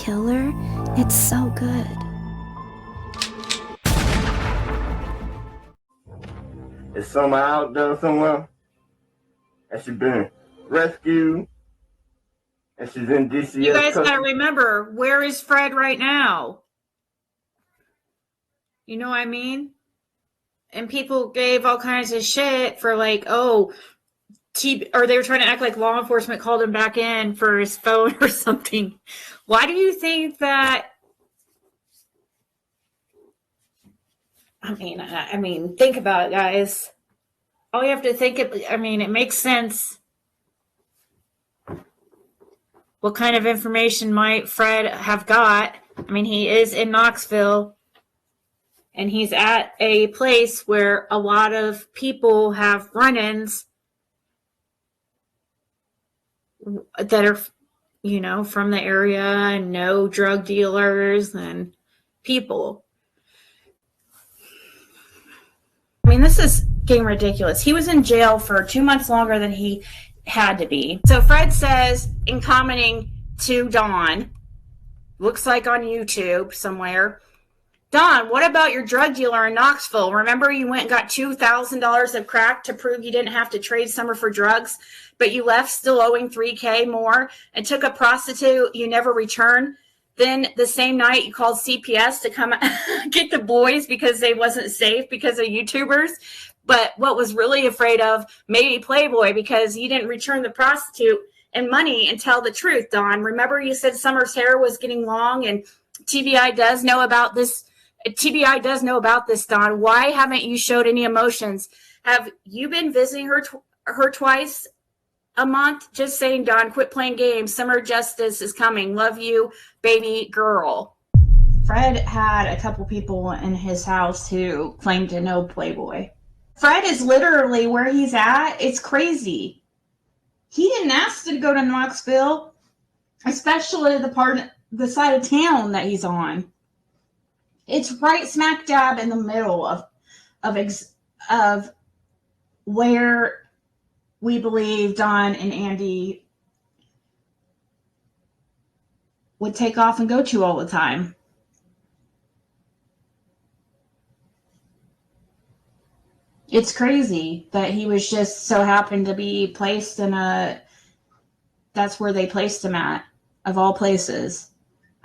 killer. It's so good. Is Summer out there somewhere? Has she been rescued? And she's in DCS. You guys gotta remember, where is Fred right now? You know what I mean? And people gave all kinds of shit for like, or they were trying to act like law enforcement called him back in for his phone or something. Why do you think that? I mean, think about it, guys. All you have to think, it makes sense. What kind of information might Fred have got? I mean, he is in Knoxville, and he's at a place where a lot of people have run-ins that are, from the area and know drug dealers and people. I mean, this is getting ridiculous. He was in jail for 2 months longer than he had to be. So Fred says, in commenting to Dawn, looks like on YouTube somewhere, Dawn, what about your drug dealer in Knoxville? Remember you went and got $2,000 of crack to prove you didn't have to trade Summer for drugs, but you left still owing $3,000 more and took a prostitute you never returned? Then the same night you called CPS to come get the boys because they wasn't safe because of YouTubers. But what was really afraid of, maybe Playboy, because you didn't return the prostitute and money and tell the truth, Dawn. Remember you said Summer's hair was getting long, and TBI does know about this. TBI does know about this, Dawn. Why haven't you showed any emotions? Have you been visiting her twice a month? Just saying, Dawn, quit playing games. Summer justice is coming. Love you, baby girl. Fred had a couple people in his house who claimed to know Playboy. Fred is literally where he's at. It's crazy. He didn't ask to go to Knoxville, especially the side of town that he's on. It's right smack dab in the middle of where we believe Dawn and Andy would take off and go to all the time. It's crazy that he was just so happened to be placed in that's where they placed him at, of all places.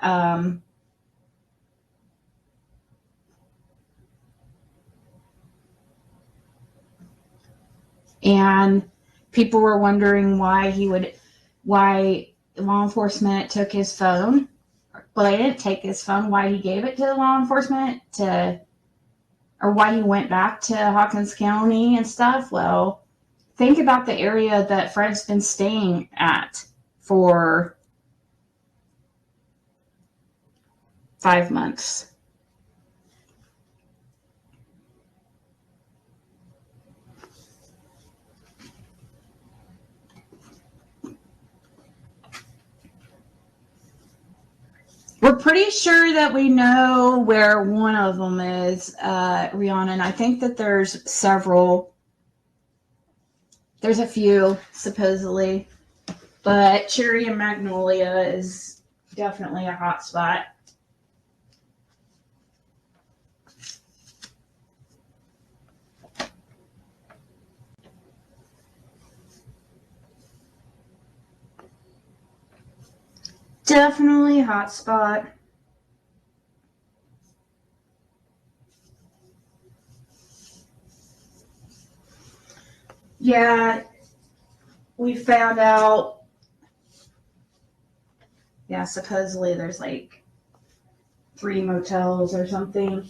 And people were wondering why law enforcement took his phone. Well, they didn't take his phone, why he gave it to the law enforcement or why he went back to Hawkins County and stuff. Well, think about the area that Fred's been staying at for 5 months. We're pretty sure that we know where one of them is, Rihanna, and I think that there's several. There's a few, supposedly, but Cherry and Magnolia is definitely a hot spot. Definitely a hot spot. Yeah, we found out. Yeah, supposedly there's like 3 motels or something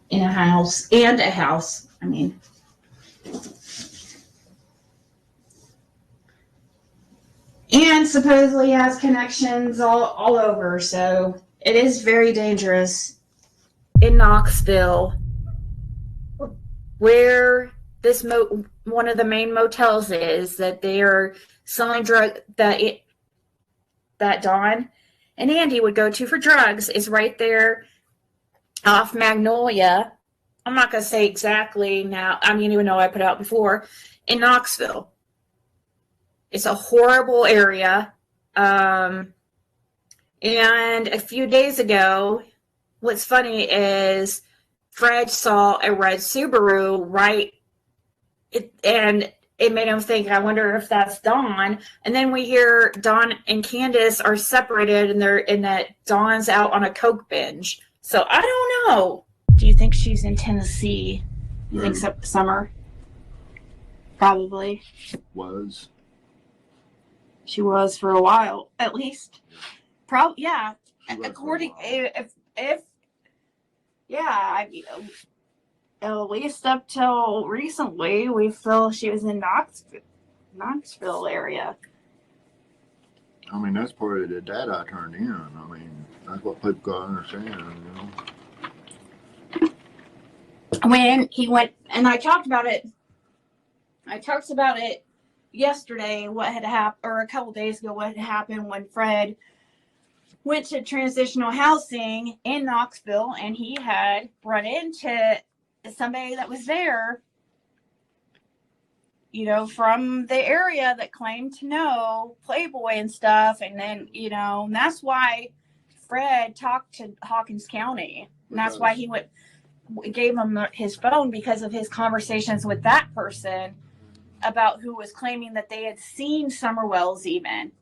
in a house. I mean. And supposedly has connections all over, so it is very dangerous in Knoxville, where this one of the main motels is, that they are selling drug that Dawn and Andy would go to for drugs, is right there off Magnolia. I'm not going to say exactly now. I mean, even though I put it out before, in Knoxville. It's a horrible area. And a few days ago, what's funny is Fred saw a red Subaru and it made him think, I wonder if that's Dawn. And then we hear Dawn and Candace are separated, and that Dawn's out on a coke binge. So I don't know. Do you think she's in Tennessee? You think Summer? Probably. Was. She was for a while, at least. Probably, yeah. According, if yeah, at least up till recently, we feel she was in Knoxville area. I mean, that's part of the data I turned in. I mean, that's what people got to understand, When he went, and I talked about it yesterday, what had happened, or a couple days ago, what had happened when Fred went to transitional housing in Knoxville, and he had run into somebody that was there, from the area that claimed to know Playboy and stuff. And then, and that's why Fred talked to Hawkins County. And that's why he gave him his phone, because of his conversations with that person about who was claiming that they had seen Summer Wells even.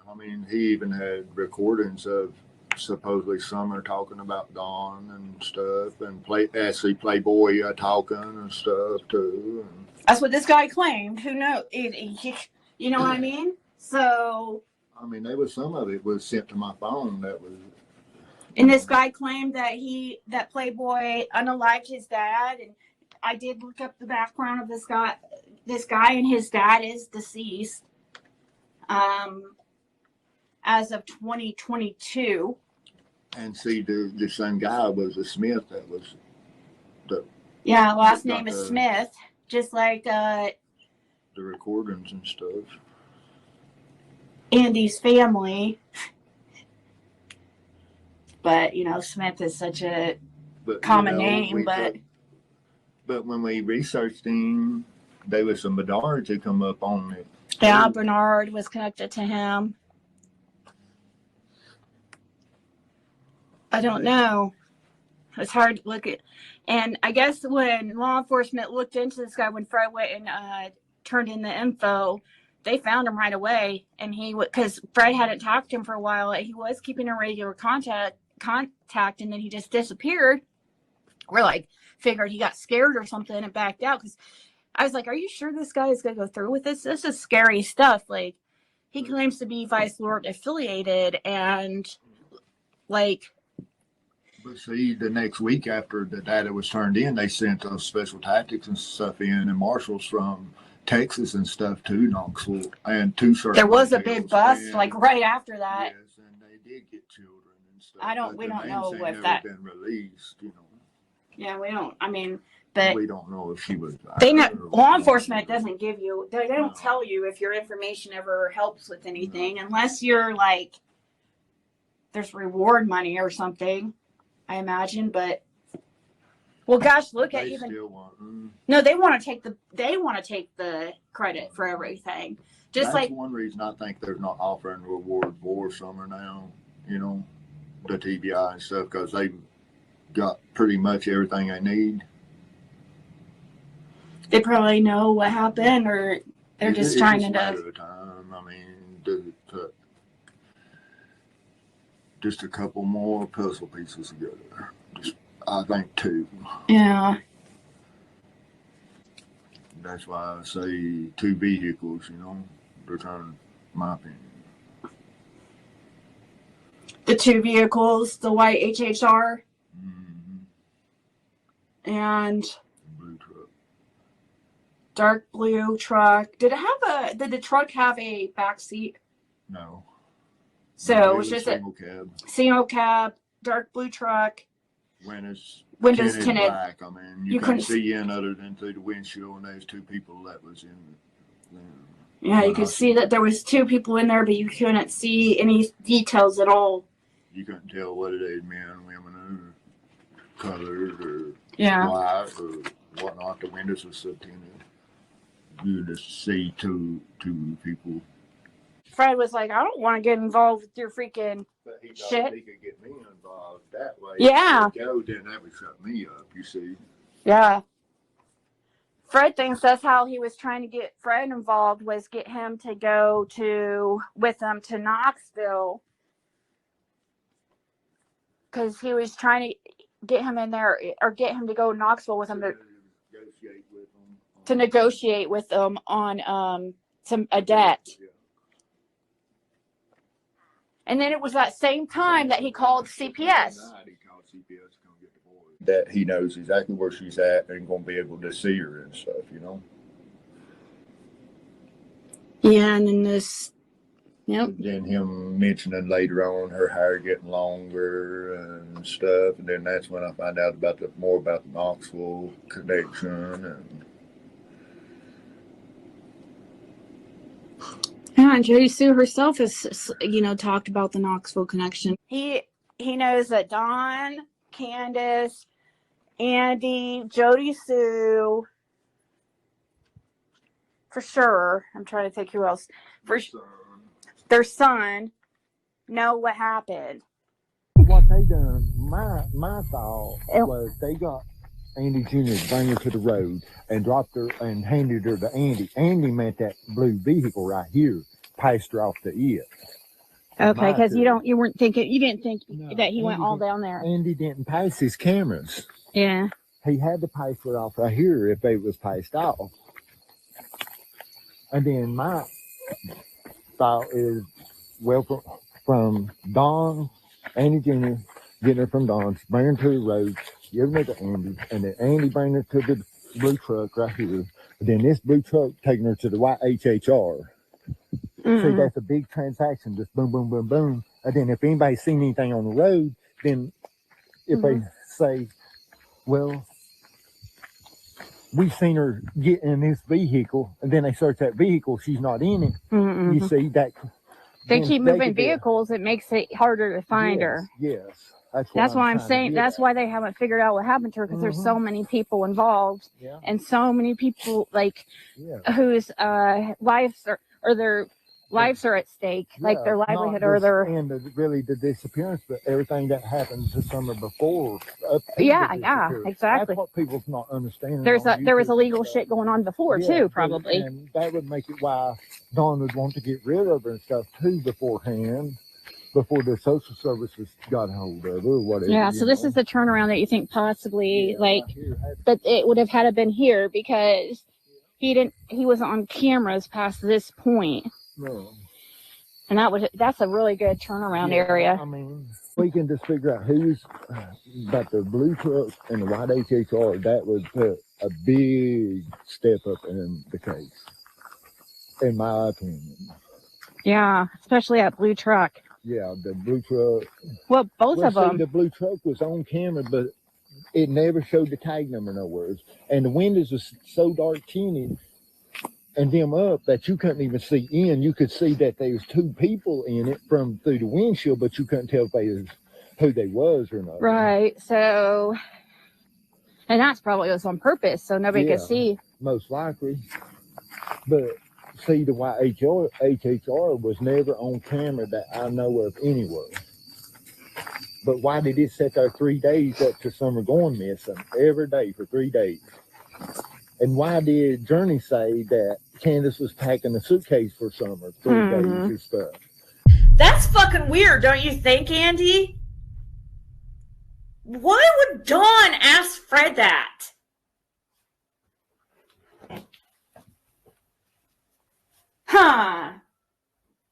I mean, he even had recordings of supposedly Summer talking about Dawn and stuff, and Playboy talking and stuff too. And that's what this guy claimed. Who knows? You know what I mean? So. I mean, there was some of it was sent to my phone that was. And this guy claimed that Playboy unalived his dad, and I did look up the background of this guy. This guy and his dad is deceased. As of 2022. And see, the same guy was a Smith that was the. Yeah, last name is Smith, just like the recordings and stuff. Andy's family. But, Smith is such a common name, But when we researched him, there was some Bedard to come up on it. Yeah, Bernard was connected to him. I don't know. It's hard to look at. And I guess when law enforcement looked into this guy, when Fred went and turned in the info, they found him right away. And because Fred hadn't talked to him for a while, he was keeping a regular contact, and then he just disappeared. We're figured he got scared or something and backed out. Because I was like, are you sure this guy is going to go through with this? This is scary stuff. He claims to be Vice Lord affiliated, and But see, the next week after the data was turned in, they sent those special tactics and stuff in, and marshals from Texas and stuff to Knoxville and to certain. There was a big bust right after that. Yes, and they did get children and stuff. We don't know if that been released, Yeah, we don't. I mean, but we don't know if she was. Law enforcement doesn't give you. They don't tell you if your information ever helps with anything, unless you're there's reward money or something. I imagine, but well, gosh, look at even. No, they want to take the credit for everything. That's one reason I think they're not offering reward for Summer now. The TBI and stuff, because they've got pretty much everything they need. They probably know what happened, or they're just trying to. Matter of time. I mean, just a couple more puzzle pieces together. I think 2. Yeah. That's why I say 2 vehicles, they're trying, my opinion. The 2 vehicles, the white HHR and blue truck. Dark blue truck. Did the truck have a back seat? No. So it was just a single cab, dark blue truck. Windows tinted. Black. I mean, you couldn't see in other than through the windshield, and there's 2 people that was in there. Yeah, you could see that there was 2 people in there, but you couldn't see any details at all. You couldn't tell whether they had men, women, or colored, or white, or whatnot. The windows were so tinted. You just see two people. Fred was like, I don't want to get involved with your freaking But he thought shit. he could get me involved that way. Yeah. Joe then that would shut me up, you see. Yeah. Fred thinks that's how he was trying to get Fred involved, was get him to go with them to Knoxville. Because he was trying to get him in there, or get him to go to Knoxville with him to negotiate with them on a debt. Yeah. And then it was that same time that he called CPS. That he knows exactly where she's at and going to be able to see her and stuff, you know? Yeah, and then this, yep. Then him mentioning later on her hair getting longer and stuff, and then that's when I find out about more about the Knoxville connection. And Yeah, and Jody Sue herself has, talked about the Knoxville connection. He knows that Dawn, Candace, Andy, Jody Sue, for sure. I'm trying to think who else. Their son know what happened. What they done, my thought was they got Andy Jr. to bring her to the road and dropped her and handed her to Andy. Andy meant that blue vehicle right here, passed her off to it. Okay, because you didn't think that he went all down there. Andy didn't pass his cameras. Yeah. He had to pass her off right here if they was passed off. And then my thought is, well, from Dawn, Andy Jr., getting her from Dawn, bring her to the road, giving her to Andy, and then Andy bring her to the blue truck right here. And then this blue truck taking her to the white HHR. Mm-hmm. See, that's a big transaction, just boom, boom, boom, boom. And then if anybody's seen anything on the road, then if they say, well, we've seen her get in this vehicle, and then they search that vehicle, she's not in it. Mm-hmm. You see that. They keep moving vehicles, it makes it harder to find her. Yes. That's why I'm saying, that's why they haven't figured out what happened to her, because there's so many people involved, and so many people, whose lives are at stake, like their livelihood or their... And really the disappearance, but everything that happened the summer before. Yeah, exactly. That's what people's not understanding. There was illegal shit going on before, too, probably. And that would make it why Dawn would want to get rid of her and stuff, too, beforehand. Before the social services got hold of her or whatever. Yeah, so this is the turnaround that you think possibly, that it would have had to been here, because he wasn't on cameras past this point. No. And that's a really good turnaround area. I mean, we can just figure out who's about the blue truck and the white HHR. That would put a big step up in the case, in my opinion. Yeah, especially that blue truck. Yeah, the blue truck. Well, both of them. The blue truck was on camera, but it never showed the tag number nowhere. And the windows was so dark tinted and them up that you couldn't even see in. You could see that there was two people in it through the windshield, but you couldn't tell if who they was or not. Right. So, and that's probably was on purpose, so nobody could see. Most likely. But see, the white HHR was never on camera that I know of anywhere. But why did it sit there 3 days up to Summer going missing every day for 3 days? And why did Journey say that Candace was packing a suitcase for Summer 3 days or stuff? That's fucking weird, don't you think, Andy? Why would Dawn ask Fred that? Huh.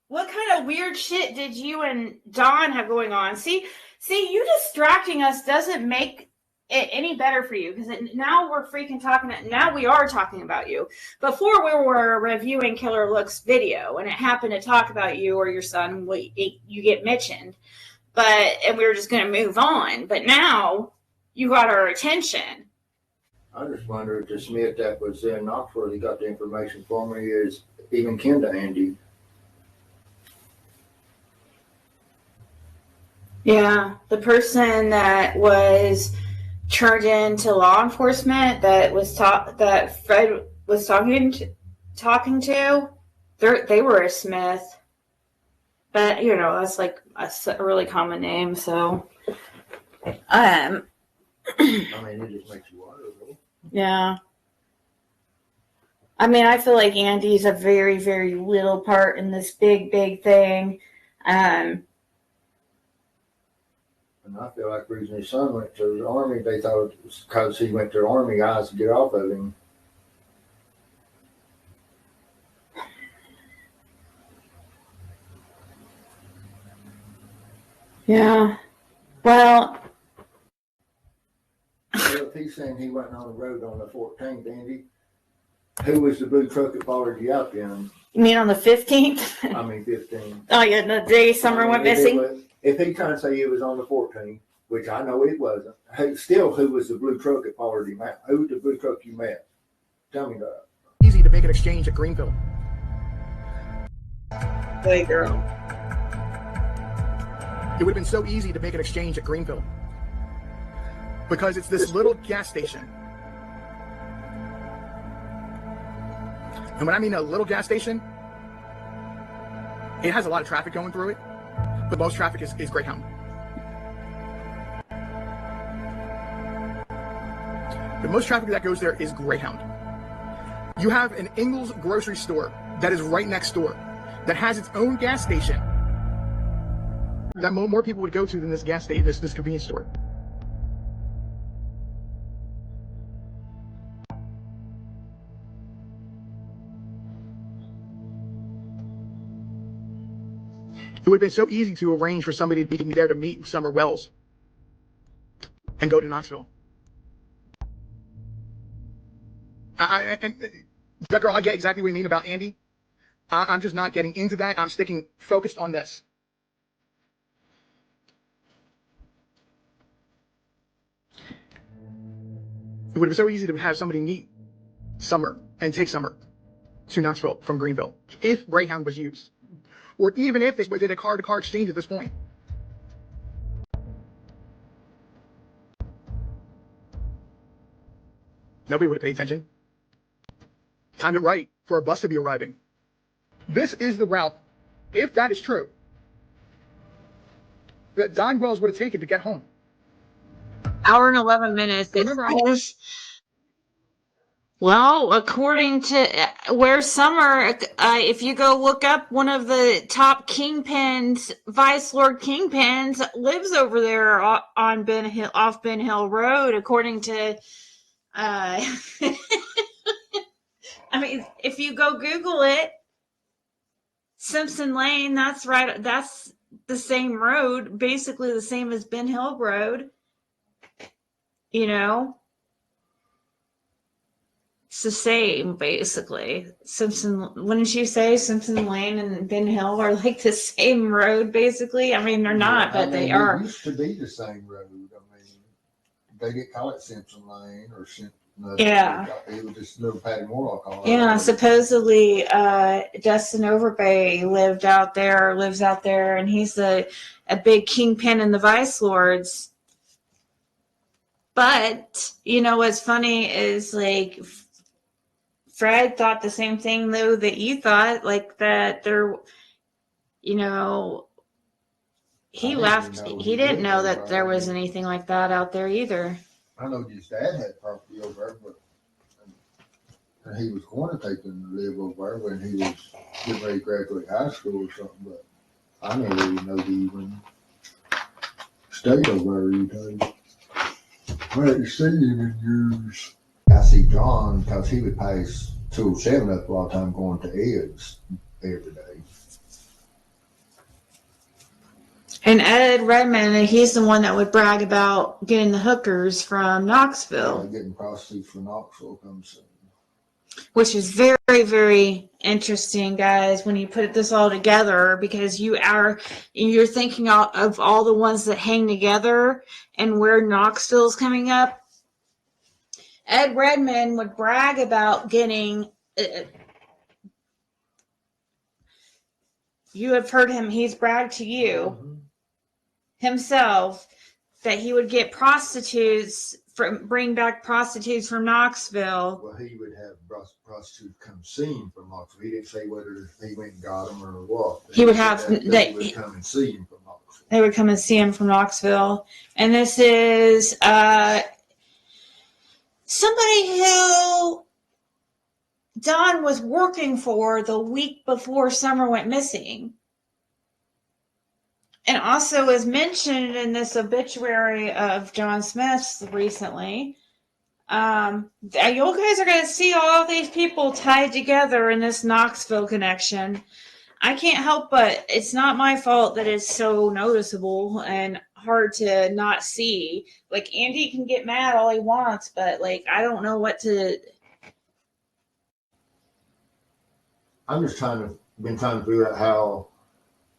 What kind of weird shit did you and Dawn have going on? See, you distracting us doesn't make it any better for you, because now we're freaking now we are talking about you. Before we were reviewing Killer Look's video, and it happened to talk about you or your son, you get mentioned, and we were just going to move on. But now you got our attention. I just wonder if the Smith that was in Knoxville that got the information for me is even kin to Andy. Yeah, the person that was turned into law enforcement that Fred was talking to, they were a Smith. But, you know, that's like a really common name. So, I mean, it just makes you wonder, though. yeah. I mean, I feel like Andy's a very, very little part in this big, big thing. And I feel like the reason his son went to the Army, they thought it was because he went to the Army, guys to get off of him. Yeah. Well, Well, if he's saying he wasn't on the road on the 14th, Andy, who was the blue truck that followed you out then? you mean on the 15th? I mean, 15. Oh, yeah, the day Summer went missing? If he trying to say it was on the 14th, which I know it wasn't, who was the blue truck that followed him out? Who was the blue truck you met? Tell me that. Easy to make an exchange at Greenville. Boy, girl. It would have been so easy to make an exchange at Greenville. Because it's this little gas station. And when I mean a little gas station, it has a lot of traffic going through it, but most traffic is Greyhound. The most traffic that goes there is Greyhound. You have an Ingles grocery store that is right next door that has its own gas station that more people would go to than this gas station, this convenience store. It would have been so easy to arrange for somebody to be there to meet Summer Wells and go to Knoxville. And that girl, I get exactly what you mean about Andy. I'm just not getting into that. I'm sticking focused on this. It would have been so easy to have somebody meet Summer and take Summer to Knoxville from Greenville if Greyhound was used. Or even if they did a car-to-car exchange at this point. Nobody would have paid attention. Timed it right for a bus to be arriving. This is the route, if that is true, that Don Wells would have taken to get home. Hour and 11 minutes. Remember, Well, according to where Summer, if you go look up one of the top kingpins, Vice Lord kingpins, lives over there on Ben Hill, off Ben Hill Road. According to, I mean, if you go Google it, Simpson Lane. That's right. That's the same road, basically the same as Ben Hill Road. You know. It's the same, basically. Wouldn't you say Simpson Lane and Ben Hill are like the same road, basically? I mean, they're not, but they are. It used to be the same road. I mean, they didn't call it Simpson Lane or Simpson. Yeah. It was just little Patty Morlock on it. Yeah, supposedly Dustin Overbay lives out there, and he's a big kingpin in the Vice Lords. But, you know, what's funny is, like, Fred thought the same thing, though, that you thought, like, that there, you know, he left. He didn't know that there was anything like that out there either. I know his dad had property over there, but and he was going to take them to live over there when he was getting ready to graduate high school or something, but I never even know he even stayed over there, you know. I hadn't seen him in years. I see John because he would pass 207 up a lot of time going to Ed's every day. And Ed Redmond, he's the one that would brag about getting the hookers from Knoxville. Getting prostitutes from Knoxville comes soon. Which is very, very interesting, guys, when you put this all together, because you're thinking of all the ones that hang together and where Knoxville's coming up. Ed Redmond would brag about getting, you have heard him, he's bragged to you himself that he would get prostitutes bring back prostitutes from Knoxville. Well, he would have prostitutes come see him from Knoxville. He didn't say whether he went and got them or what. He would have they would come and see him from Knoxville. They would come and see him from Knoxville. And this is somebody who Don was working for the week before Summer went missing. And also is mentioned in this obituary of John Smith's recently. You guys are going to see all of these people tied together in this Knoxville connection. I can't help but it's not my fault that it's so noticeable and hard to not see. Like, Andy can get mad all he wants, but like, I don't know what to. I'm just been trying to figure out how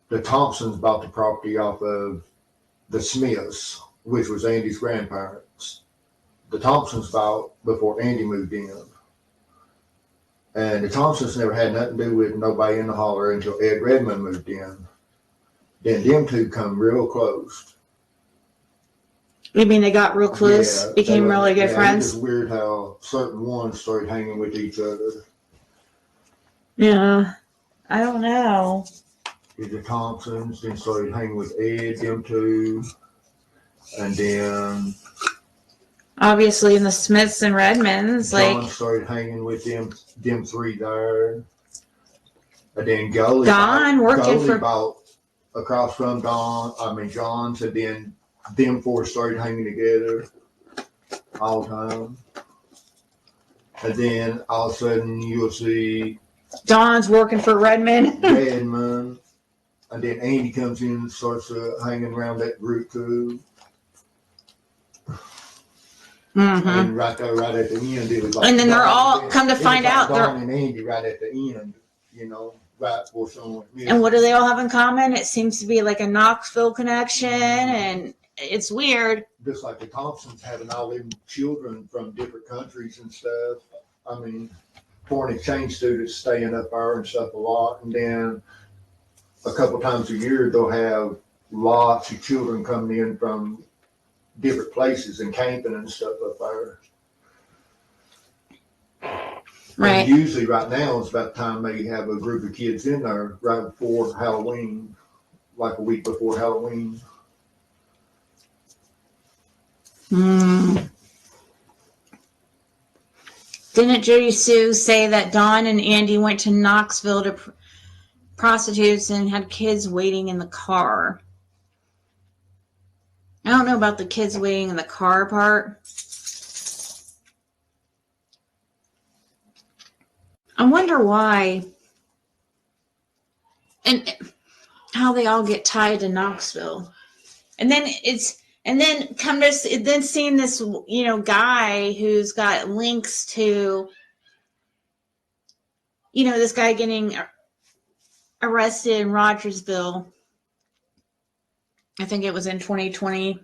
the Thompsons bought the property off of the Smiths, which was Andy's grandparents. The Thompsons bought before Andy moved in. And the Thompsons never had nothing to do with nobody in the holler until Ed Redmond moved in. Then them two come real close. You mean they got real close, became really good friends? It's weird how certain ones started hanging with each other. Yeah, I don't know. The Thompsons then started hanging with Ed, them two, and then obviously in the Smiths and Redmonds, John started hanging with them three there, and then Don working about across from John's, and then them four started hanging together all the time, and then all of a sudden you'll see Don's working for Redmond. And then Andy comes in and starts hanging around that group too. Mm-hmm. And right at the end, it was like. And then they're all come to find out. Don and Andy right at the end, right before someone. And what do they all have in common? It seems to be like a Knoxville connection, and it's weird. Just like the Thompsons having all them children from different countries and stuff. I mean, foreign exchange students staying up there and stuff a lot, and then a couple times a year they'll have lots of children coming in from different places and camping and stuff up there. Right. And usually right now it's about the time they have a group of kids in there right before Halloween, like a week before Halloween. Didn't Jody Sue say that Don and Andy went to Knoxville to prostitutes and had kids waiting in the car? I don't know about the kids waiting in the car part. I wonder why and how they all get tied to Knoxville. And then seeing this, guy who's got links to, this guy getting arrested in Rogersville. I think it was in 2020,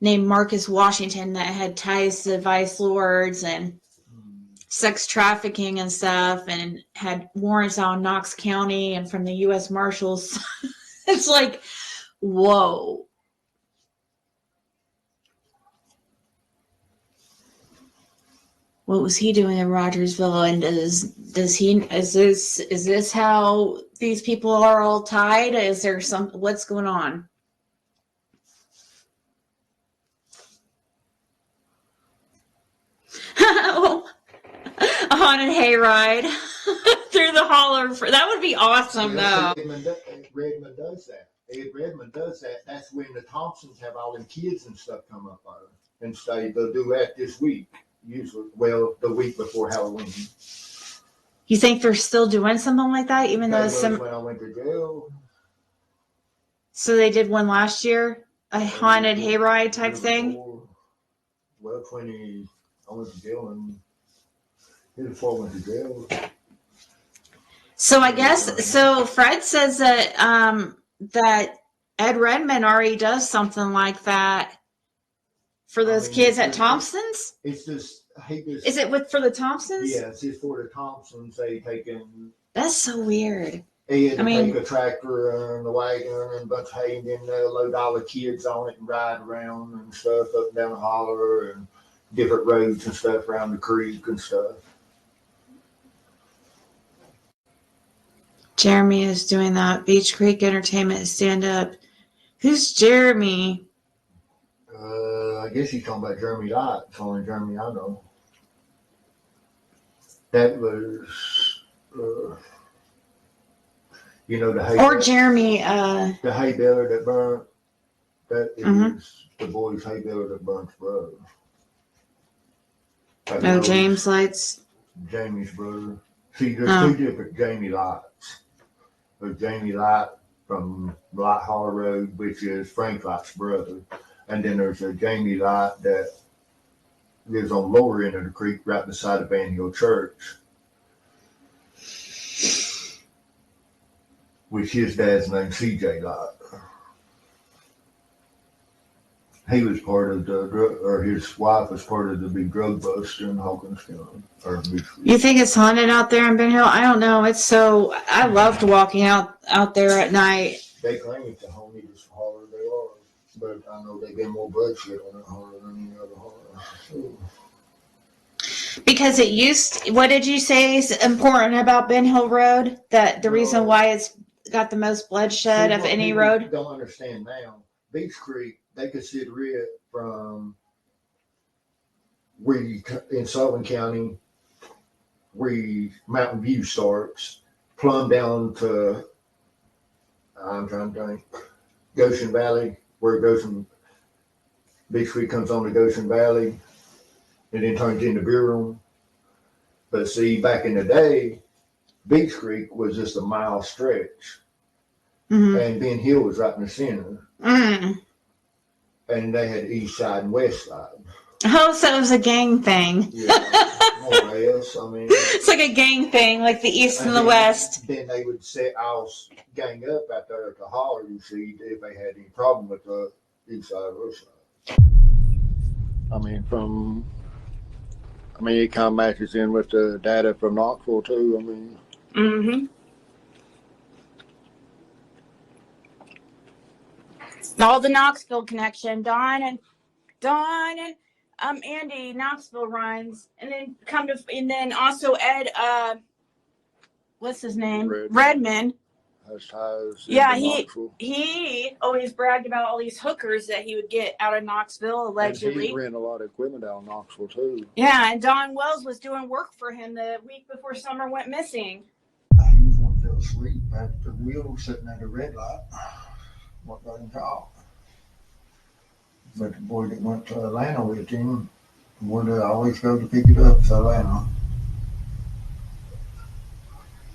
named Marcus Washington, that had ties to vice lords and sex trafficking and stuff, and had warrants out in Knox County and from the U.S. Marshals. It's like, whoa. What was he doing in Rogersville? And is this how these people are all tied? Is there what's going on? A haunted hayride through the holler. That would be awesome, though. Redmond does that. Ed Redmond does that. That's when the Thompsons have all them kids and stuff come up on and stay. They'll do that this week. Usually, the week before Halloween. You think they're still doing something like that, even though when I went to jail. So they did one last year, a haunted hayride type thing. Well, I went to jail and before I went to jail. So I guess Fred says that that Ed Redmond already does something like that for those kids at Thompson's. It's just is it for the Thompsons? Yeah, it's just for the Thompsons. They taken. That's so weird. He had I to mean- take a tractor and a wagon and a bunch of hay, and then load all the kids on it and ride around and stuff up and down the holler and different roads and stuff around the creek and stuff. Jeremy is doing that. Beach Creek Entertainment stand up. Who's Jeremy? I guess he's talking about Jeremy Light. It's the only Jeremy I know. That was, the hay. Or Jeremy, the hay baler that burnt. That is Mhm. the boy's hay baler that burnt's brother. no, James Lights. Jamie's brother. See, there's two different Jamie Lights. There's Jamie Light from Light Holler Road, which is Frank Light's brother. And then there's a Jamie Light that lives on the lower end of the creek right beside the Van Hill Church. Which his dad's name CJ Light. He was part of his wife was part of the big drug bust in Hawkins County. You think it's haunted out there in Ben Hill? I don't know. It's so, I loved walking out there at night. They claim it's the homiest holler they are, but I know they've been more bloodshed on that holler than any other holler. So. Because it used, what did you say is important about Ben Hill Road? That the reason why it's got the most bloodshed of any road? Don't understand now. Beach Creek, they consider it from where you, in Sullivan County, where Mountain View starts, plumb down to, I'm trying to think, Goshen Valley, where Goshen, Beach Creek comes on to Goshen Valley, and then turns into Beer Room. But see, back in the day, Beach Creek was just a mile stretch, and Ben Hill was right in the center. And they had east side and west side. Oh, so it was a gang thing. Yeah, more or less. I mean, it's like a gang thing, like the east and the west. Then they would set our gang up out there at the holler, you see, if they had any problem with the east side or west side. I mean, it kind of matches in with the data from Knoxville too. I mean. All the Knoxville connection, Dawn and Andy Knoxville runs, and then also Ed, what's his name? Redmond. Has ties. Yeah, he always bragged about all these hookers that he would get out of Knoxville allegedly. And he ran a lot of equipment out of Knoxville too. Yeah, and Don Wells was doing work for him the week before Summer went missing. He was one that fell asleep at the wheel sitting at a red light. What got him caught? But the boy that went to Atlanta with him would always go to pick it up to Atlanta.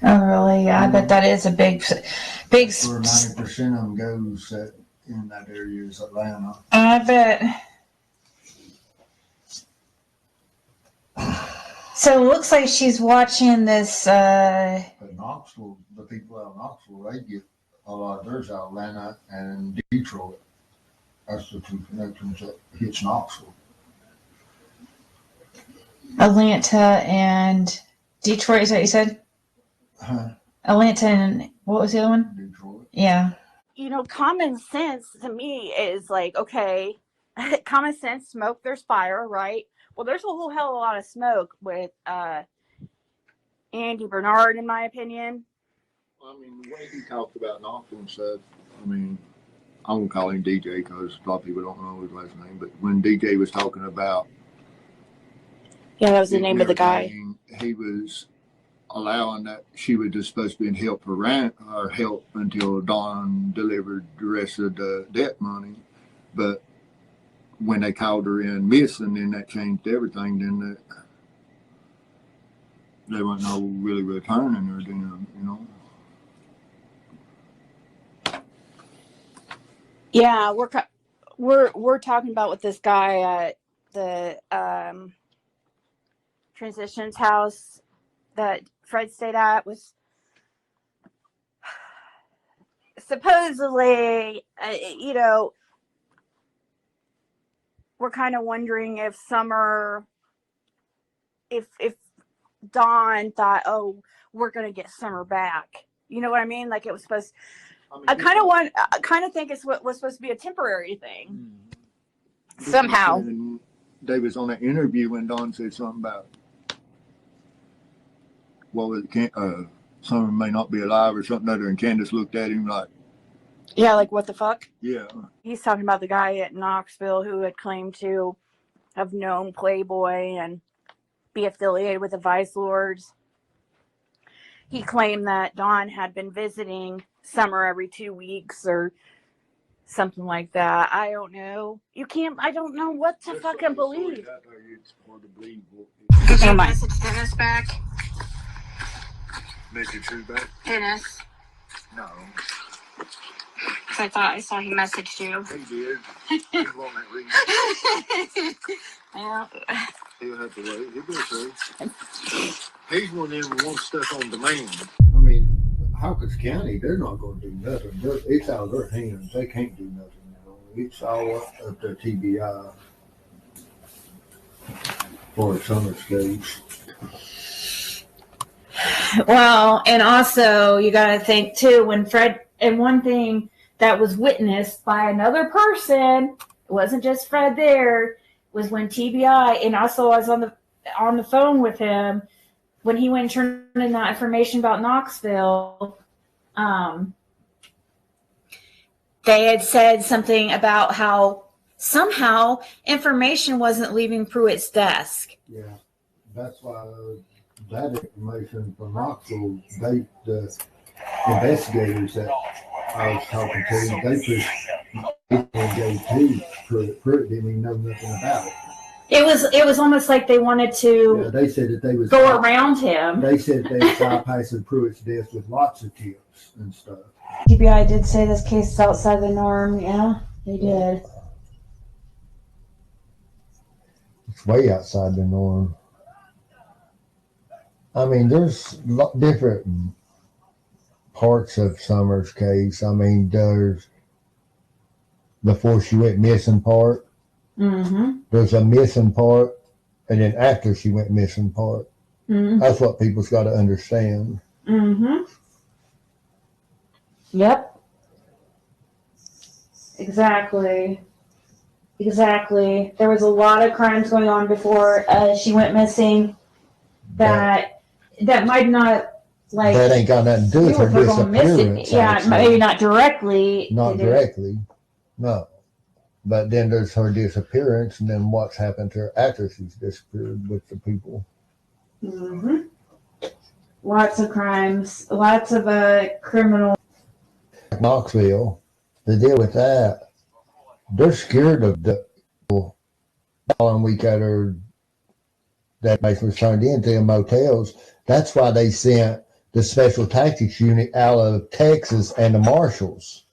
Oh, really? Yeah, I bet that is a big. For 90% of them goes in that area is Atlanta. I bet. So it looks like she's watching this. But Knoxville, the people out of Knoxville, they get a lot of theirs out of Atlanta and Detroit. That's the two connections that hits Knoxville. Atlanta and Detroit, is that what you said? Atlanta and what was the other one? Detroit. Yeah. Common sense to me is like, okay, common sense, smoke, there's fire, right? Well, there's a whole hell of a lot of smoke with Andy Bernard, in my opinion. I mean, the way he talked about Knoxville and stuff, I mean, I'm going to call him DJ because a lot of people don't know his last name, but when DJ was talking about... Yeah, that was the name of the guy. He was allowing that she was just supposed to be in help for rent or help until Dawn delivered the rest of the debt money. But when they called her in missing, then that changed everything. Then they weren't no really returning her, then. Yeah, we're talking about with this guy at the Transitions house that Fred stayed at was supposedly, we're kind of wondering if Summer, if Dawn thought, oh, we're going to get Summer back. You know what I mean? Like it was supposed. I mean, I kind of think it's what was supposed to be a temporary thing. Somehow. They was on an interview when Don said something about, well, it can't, someone may not be alive or something other, and Candace looked at him like, Yeah, like what the fuck? yeah. He's talking about the guy at Knoxville who had claimed to have known Playboy and be affiliated with the Vice Lords. He claimed that Dawn had been visiting Summer every 2 weeks or something like that. I don't know. I don't know what to fucking believe. It's hard to believe. Did you message Dennis back? Message who back? Dennis. No. I thought I saw he messaged you. He did. He won't read. Yeah. He'll have to wait. He'll be okay. He's one of them who wants stuff on demand. I mean, Hawkins County, they're not going to do nothing. It's out of their hands. They can't do nothing now. It's all up to TBI for Summer's case. Well, and also you got to think too, when Fred, and one thing that was witnessed by another person, it wasn't just Fred there, was when TBI, and also I was on the phone with him when he went and turned in that information about Knoxville. They had said something about how somehow information wasn't leaving Pruitt's desk. Yeah, that's why that information from Knoxville, the investigators that I was talking to, they gave to Pruitt didn't even know nothing about it. It was almost like they wanted to they said that they was go around him. They said they was bypassing Pruitt's desk with lots of tips and stuff. TBI did say this case is outside the norm. Yeah, they did. It's way outside the norm. I mean, there's different parts of Summer's case. I mean, there's before she went missing part. Mm-hmm. There's a missing part, and then after she went missing part. Mm-hmm. That's what people's got to understand. Mm-hmm. Yep. Exactly. There was a lot of crimes going on before she went missing. That might not like. That ain't got nothing to do with her disappearance. Yeah, maybe not directly. Not directly, no. But then there's her disappearance, and then what's happened to her after she's disappeared with the people. Mm-hmm. Lots of crimes, lots of criminal. Knoxville, to deal with that, they're scared of the following week after that place was turned into the motels. That's why they sent the special tactics unit out of Texas and the marshals,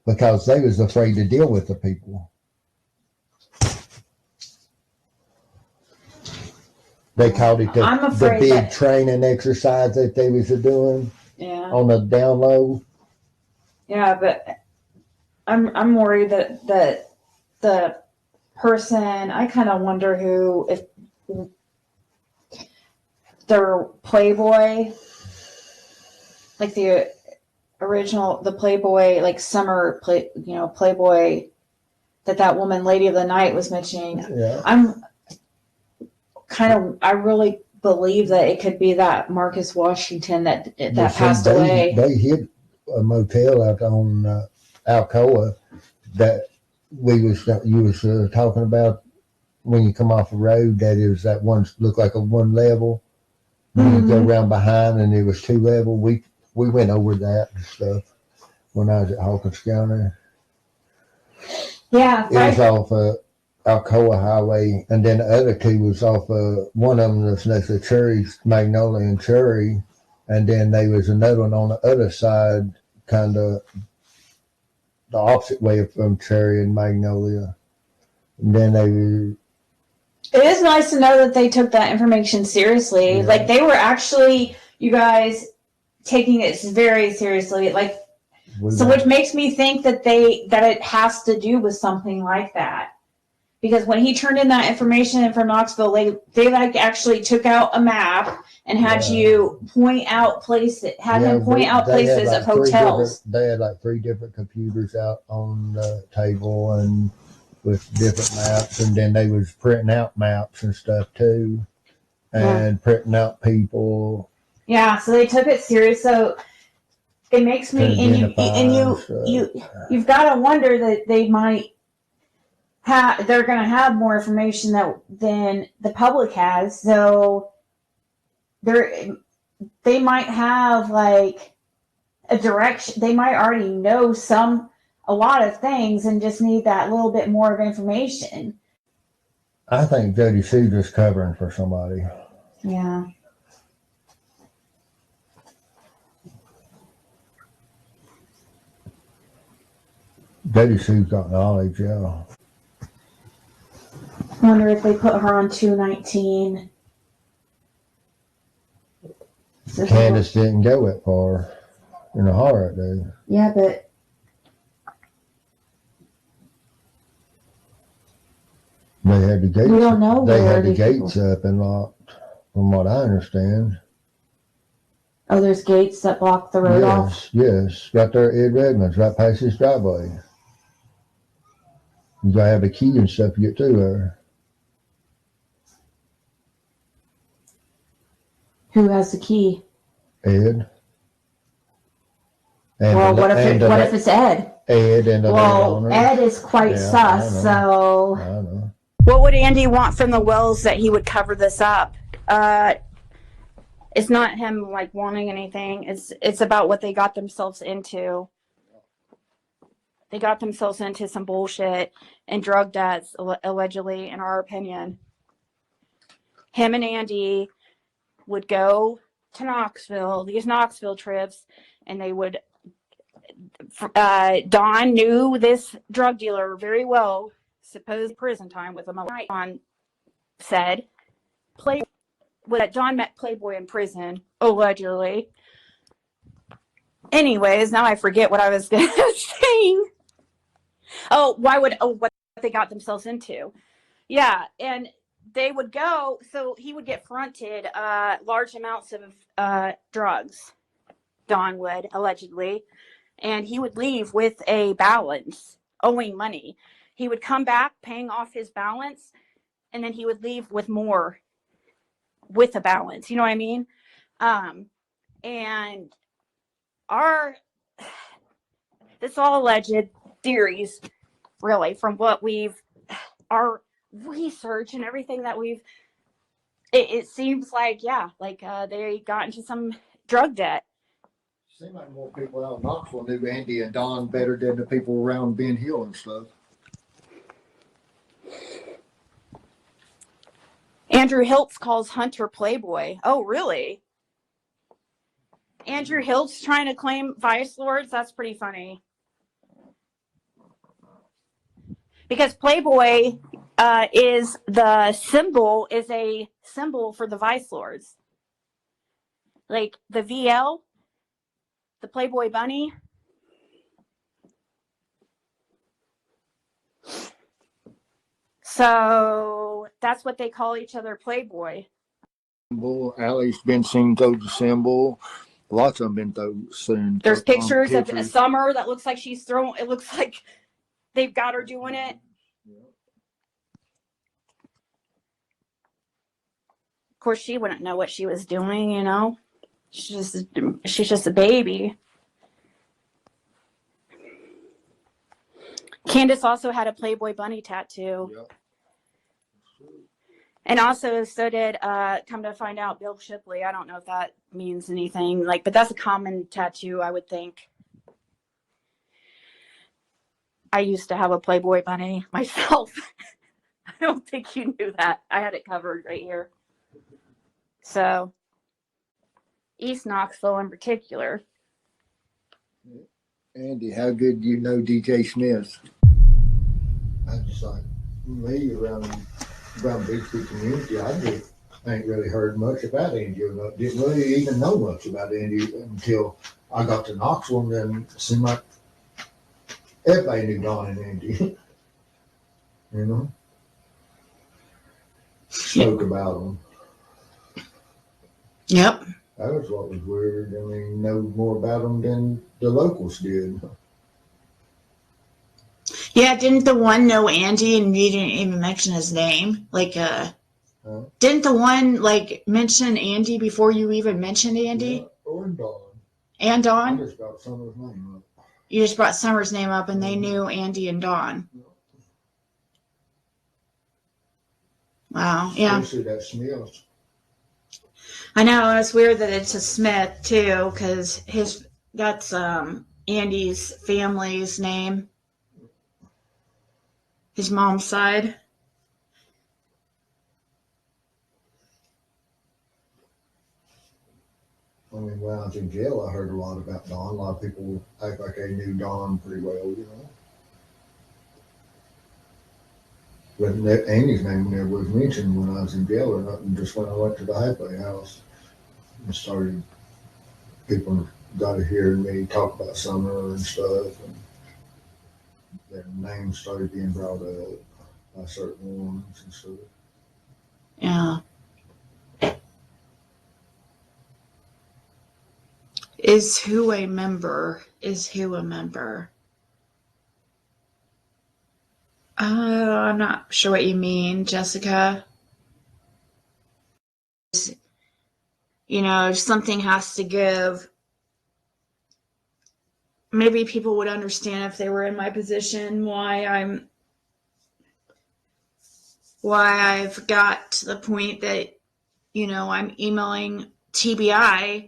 because they was afraid to deal with the people. They called it the big training exercise that they was doing on the down low. Yeah, but I'm worried that the person, I kind of wonder who, if their Playboy, like the original, the Playboy, like Summer Playboy, that woman, Lady of the Night, was mentioning. Yeah. I really believe that it could be that Marcus Washington that passed away. They hit a motel out on Alcoa that you was talking about when you come off the road. That it was that one looked like a one level. You go around behind, and it was two level. We went over that and stuff when I was at Hawkins County. Yeah, it was off Alcoa Highway, and then the other two was off one of them was next to Cherry, Magnolia and Cherry, and then there was another one on the other side, kind of the opposite way from Cherry and Magnolia. And then it is nice to know that they took that information seriously. Yeah. Like they were actually, you guys, taking it very seriously. Like, which makes me think that it has to do with something like that. because when he turned in that information from Knoxville, they like actually took out a map and had you point out places, him point out places of hotels. They had like 3 different computers out on the table and with different maps, and then they was printing out maps and stuff too, and printing out people. Yeah, so they took it serious. So it makes me, you've got to wonder that they might they're going to have more information than the public has. So they might have like a direction. They might already know a lot of things and just need that little bit more of information. I think Jody Sue's just covering for somebody. Yeah. Jody Sue's got knowledge, yeah. I wonder if they put her on 219. Candace didn't go that far in a horror, dude. Yeah, but they had the gates. We don't know. They had the gates up and locked, from what I understand. Oh, there's gates that block the road off? Yes, right there at Ed Redmond's, right past his driveway. You gotta have a key and stuff to get through there. Who has the key? Ed. And well, what if it's Ed? Ed and the landowner. Ed is quite sus, so. I know. What would Andy want from the Wells that he would cover this up? It's not him like wanting anything. It's about what they got themselves into. They got themselves into some bullshit and drug debts, allegedly, in our opinion. Him and Andy would go to Knoxville, these Knoxville trips, and they would, Don knew this drug dealer very well, supposed prison time with him. Don said, Don met Playboy in prison, allegedly. Anyways, now I forget what I was saying. What they got themselves into. Yeah, and they would go, so he would get fronted large amounts of drugs, Don would, allegedly, and he would leave with a balance, owing money. He would come back paying off his balance, and then he would leave with more with a balance, you know what I mean? And this all alleged theories, really, from what our research and everything that it seems like, they got into some drug debt. Seems like more people out in Knoxville knew Andy and Don better than the people around Ben Hill and stuff. Andrew Hiltz calls Hunter Playboy. Oh, really? Andrew Hiltz trying to claim vice lords? That's pretty funny. Because Playboy is a symbol for the vice lords. Like the VL, the Playboy bunny. So that's what they call each other, Playboy. Allie's been seen throw the symbol. Lots of them been seen. There's pictures of Summer that looks like she's throwing. It looks like they've got her doing it. Of course, she wouldn't know what she was doing, you know. She's just a baby. Candace also had a Playboy bunny tattoo. Yep. And also, so did, come to find out, Bill Shipley. I don't know if that means anything, but that's a common tattoo, I would think. I used to have a Playboy bunny myself. I don't think you knew that. I had it covered right here. So, East Knoxville in particular. Andy, how good do you know DJ Smith? I just like me around Bixby community. I just ain't really heard much about Andy. Or didn't really even know much about Andy until I got to Knoxville, and then it seemed like everybody knew Don and Andy. You know? spoke about them. Yep. That was what was weird. I mean, know more about them than the locals did. Yeah, didn't the one know Andy and you didn't even mention his name? Like, didn't the one, like, mention Andy before you even mentioned Andy? Yeah, or Dawn. And I Dawn? just got Summer's name up. You just brought Summer's name up and they knew Andy and Dawn. Yeah. Wow, yeah. Especially that Smith. I know, it's weird that it's a Smith, too, because that's Andy's family's name. His mom's side. I mean, when I was in jail, I heard a lot about Don. A lot of people act like they knew Don pretty well, you know. But Andy's name never was mentioned when I was in jail or nothing. Just when I went to the halfway house and started, people got to hear me talk about Summer and stuff, and their names started being brought up by certain ones and stuff. Yeah. Is who a member? Is who a member? I'm not sure what you mean, Jessica. You know, if something has to give, maybe people would understand if they were in my position why I've got to the point that, you know, I'm emailing TBI.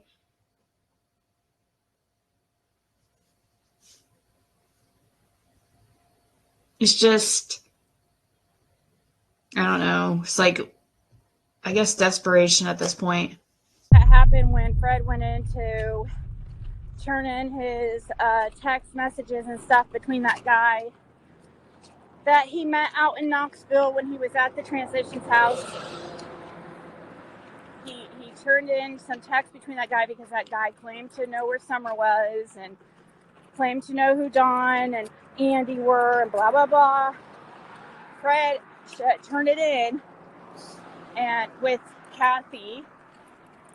It's just, I don't know. It's like, I guess, desperation at this point. That happened when Fred went in to turn in his text messages and stuff between that guy that he met out in Knoxville when he was at the transitions house. He turned in some text between that guy because that guy claimed to know where Summer was and claimed to know who Dawn and Andy were and blah, blah, blah. Fred turned it in and with Kathy,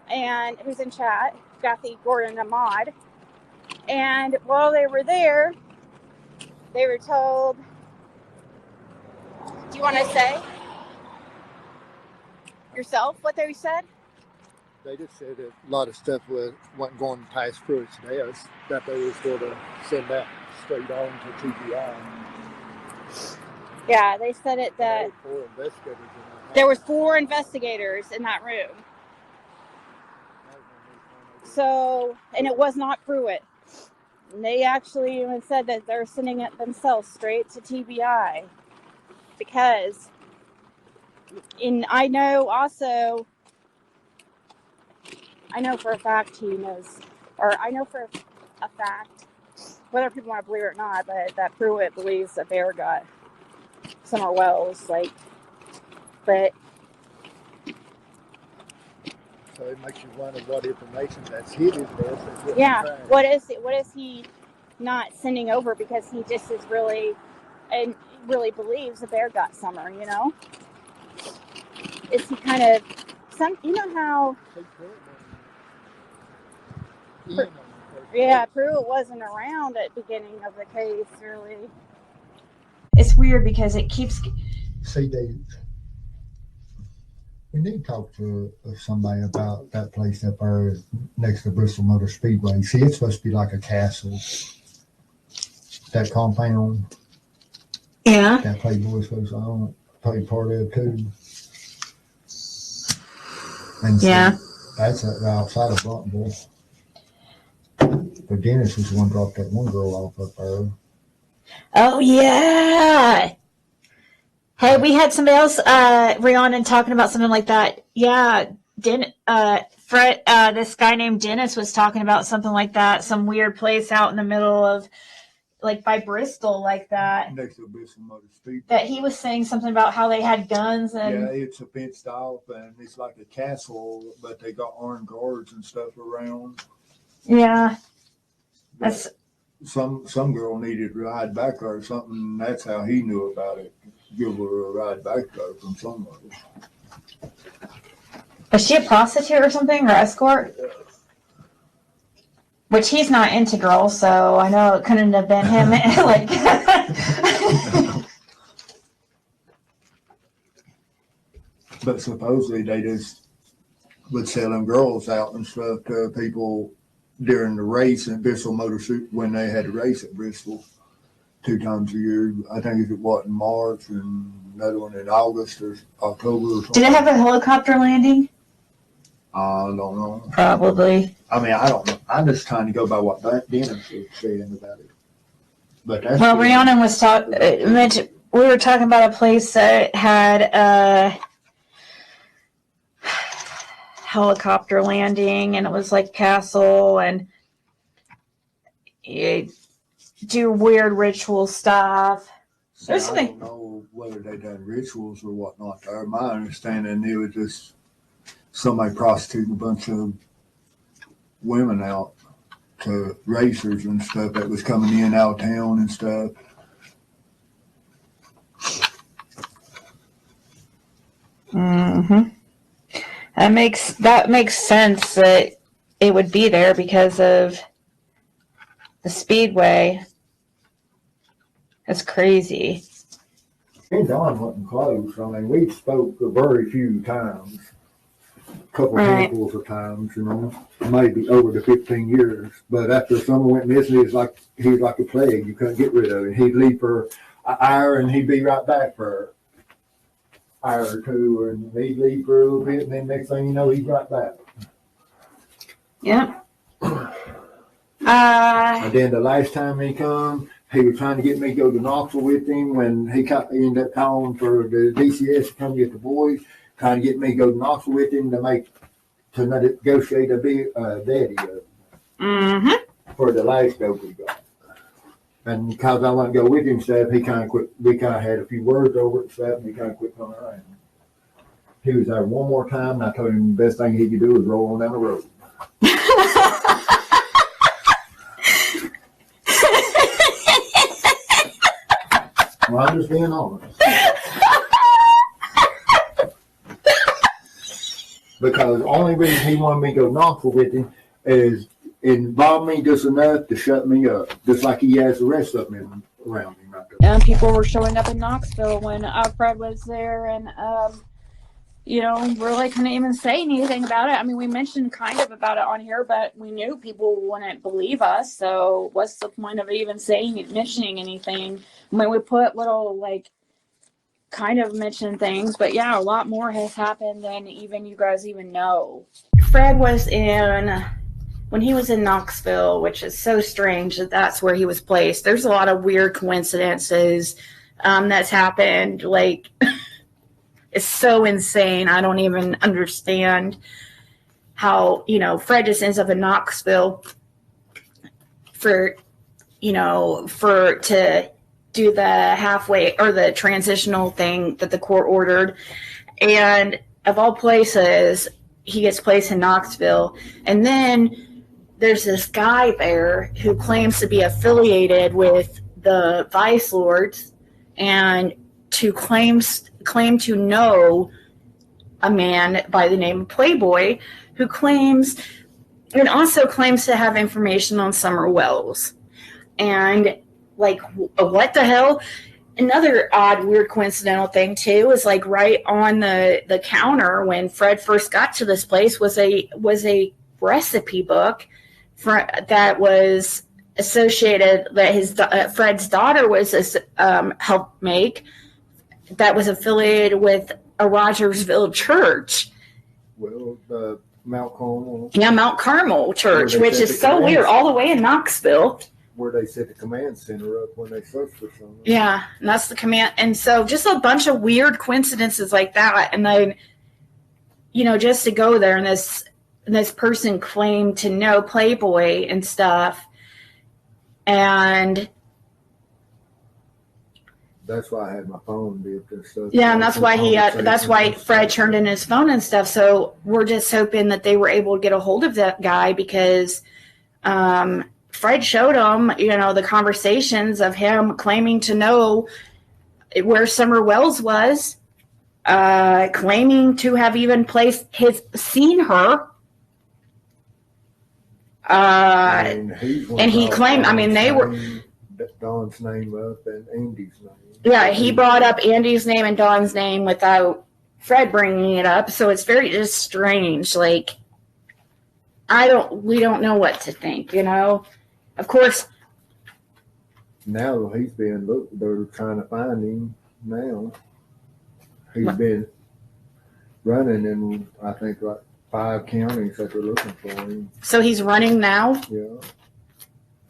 and who's in chat, Kathy Gordon Ahmad. And while they were there, they were told, do you want to say yourself what they said? They just said that a lot of stuff wasn't going to pass through its desk, that they was going to send that straight on to TBI. Yeah, they said it that there was 4 investigators in that room. So, and it was not Pruitt. And they actually even said that they're sending it themselves straight to TBI because, I know for a fact he knows, or I know for a fact, whether people want to believe it or not, but that Pruitt believes that Bear got Summer Wells, like, but. So it makes you wonder what information that's hidden there. Yeah, what is he not sending over because he just is really believes the Bear got Summer, you know? Is he kind of you know how Pruitt wasn't around at the beginning of the case, really. It's weird because it keeps. See, we need to talk to somebody about that place up there next to Bristol Motor Speedway. See, it's supposed to be like a castle. That compound. Yeah. That Playboy supposed to own, play part of too. And yeah. So that's outside of Bluntville. But Dennis was the one dropped that one girl off up there. Oh yeah. Hey, we had somebody else, Rhiannon, talking about something like that. Yeah, Fred, this guy named Dennis was talking about something like that, some weird place out in the middle of, like, by Bristol, like that. Next to Bristol Motor Speedway. That he was saying something about how they had guns and. Yeah, it's a fenced off and it's like a castle, but they got armed guards and stuff around. Yeah. That's. Some girl needed to ride back there or something. And that's how he knew about it. Give her a ride back there from somewhere. Was she a prostitute or something, or escort? Which he's not into girls, so I know it couldn't have been him. Like, But supposedly they just would sell them girls out and stuff to people during the race in Bristol Motor Super when they had a race at Bristol 2 times a year. I think it was in March and another one in August or October or something. did it have a helicopter landing? I don't know. Probably. I mean, I don't know. I'm just trying to go by what Dennis was saying about it. But that's Well, Rhiannon was mentioned. We were talking about a place that had a helicopter landing, and it was like castle, and you do weird ritual stuff. See, I don't know whether they done rituals or whatnot there. My understanding, it was just somebody prostituting a bunch of women out to racers and stuff that was coming in out of town and stuff. Mm-hmm. That makes sense that it would be there because of the speedway. That's crazy. Me and Don wasn't close. I mean, we spoke a very few times, a couple handfuls of times, you know, maybe over the 15 years. But after someone went missing, he was like a plague. You couldn't get rid of him. He'd leave for an hour and he'd be right back for an hour or two, and he'd leave for a little bit, and then next thing you know, he's right back. Yep. And then the last time he come, he was trying to get me to go to Knoxville with him when he ended up calling for the DCS to come get the boys, trying to get me to go to Knoxville with him to negotiate a daddy for the last dope we got. And because I wouldn't go with him and stuff, he kind of quit. We kind of had a few words over it and stuff, and he kind of quit coming around. He was there one more time, and I told him the best thing he could do was roll on down the road. Well, I'm just being honest. Because the only reason he wanted me to go to Knoxville with him is involve me just enough to shut me up, just like he has the rest of them around him right there. And people were showing up in Knoxville when Fred was there, and really couldn't even say anything about it. I mean, we mentioned kind of about it on here, but we knew people wouldn't believe us. So what's the point of even mentioning anything? I mean, we put little kind of mention things, but yeah, a lot more has happened than even you guys even know. Fred was when he was in Knoxville, which is so strange that that's where he was placed. There's a lot of weird coincidences that's happened. Like, it's so insane. I don't even understand how, Fred just ends up in Knoxville to do the halfway or the transitional thing that the court ordered. And of all places, he gets placed in Knoxville. And then there's this guy there who claims to be affiliated with the Vice Lords and claim to know a man by the name of Playboy, who also claims to have information on Summer Wells. And what the hell? Another odd, weird, coincidental thing too is right on the counter when Fred first got to this place was a recipe book that was associated that Fred's daughter was helped make, that was affiliated with a Rogersville church. Well, the Mount Carmel. Yeah, Mount Carmel Church, which is so weird, all the way in Knoxville. Where they set the command center up when they searched for something. Yeah, and that's the command. And so just a bunch of weird coincidences like that. And then, just to go there and this person claimed to know Playboy and stuff. And that's why I had my phone dipped and stuff. Yeah, and that's why Fred turned in his phone and stuff. So we're just hoping that they were able to get a hold of that guy because Fred showed him, the conversations of him claiming to know where Summer Wells was. claiming to have even seen her. And he claimed, I mean, they were Dawn's name up and Andy's name. Yeah, he brought up Andy's name and Dawn's name without Fred bringing it up, so it's very just strange. Like, we don't know what to think, you know. Of course. Now they're trying to find him now. He's been running in, I think, like 5 counties that they're looking for him. So he's running now? Yeah.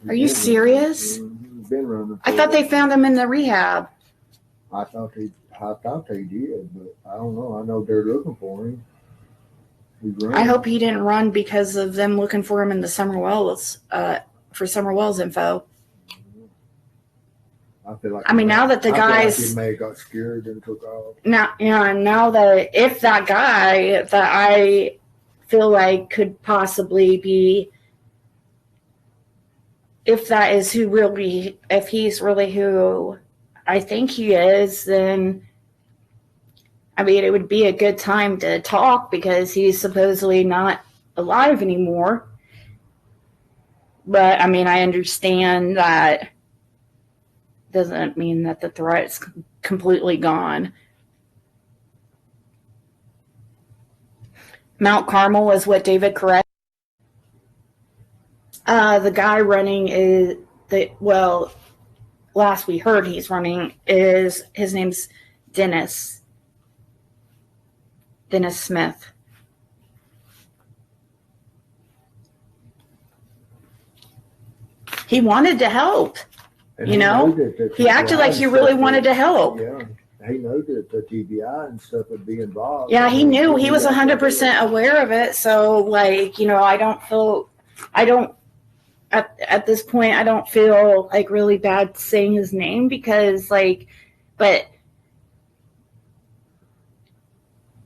Are you serious? He's been running. I thought they found him in the rehab. I thought they did, but I don't know. I know they're looking for him. I hope he didn't run because of them looking for him in the Summer Wells, for Summer Wells info. I feel like. I mean, now that the guys. He may have got scared and took off. Now that if that guy that I feel like could possibly be, if that is who really, if he's really who I think he is, then I mean, it would be a good time to talk because he's supposedly not alive anymore. But I mean, I understand that doesn't mean that the threat's completely gone. Mount Carmel is what David correct. The guy running is last we heard he's running is his name's Dennis Smith. He wanted to help. And you know, he acted like he really wanted to help. Yeah, he knew that the TBI and stuff would be involved. Yeah, he knew. He was 100% aware of it. So, like, you know, at this point, I don't feel like really bad saying his name because, like, but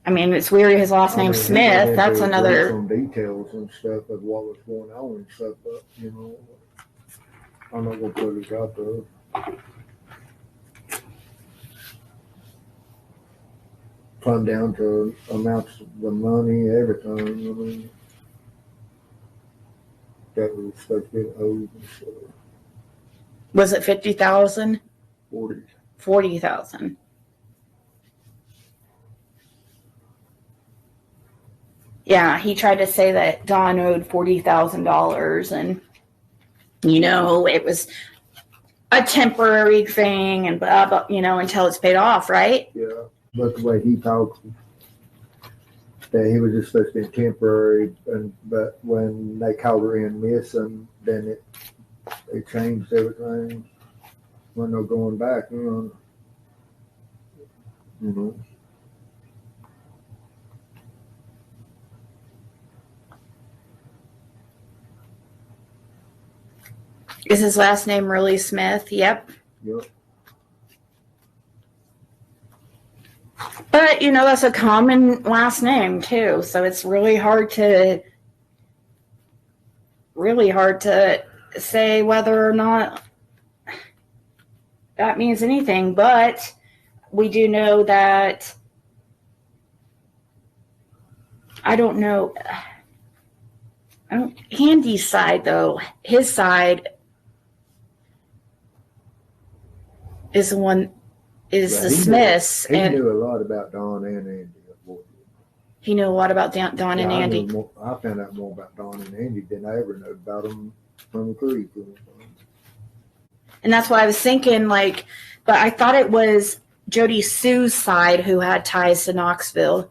I mean, it's weird. His last name's Smith. That's another. Some details and stuff of what was going on and stuff, but you know. I'm not going to put it out there. Come down to amounts of the money, everything. I mean, that was supposed to be owed and stuff. Was it 50,000? 40. 40,000. Yeah, he tried to say that Don owed $40,000 and. You know, it was a temporary thing and blah, blah, you know, until it's paid off, right? Yeah, but the way he talks, that he was just supposed to be temporary, but when they called her in missing, then it changed everything. When they're going back, you know. Is his last name really Smith? Yep. Yep. But, you know, that's a common last name, too. So it's really hard to say whether or not that means anything. But we do know that, I don't know. Andy's side, though, his side is the one, the Smiths. He knew a lot about Don and Andy. He knew a lot about Don and Andy. I found out more about Don and Andy than I ever knew about them from the creek. And that's why I was thinking, like, but I thought it was Jody Sue's side who had ties to Knoxville,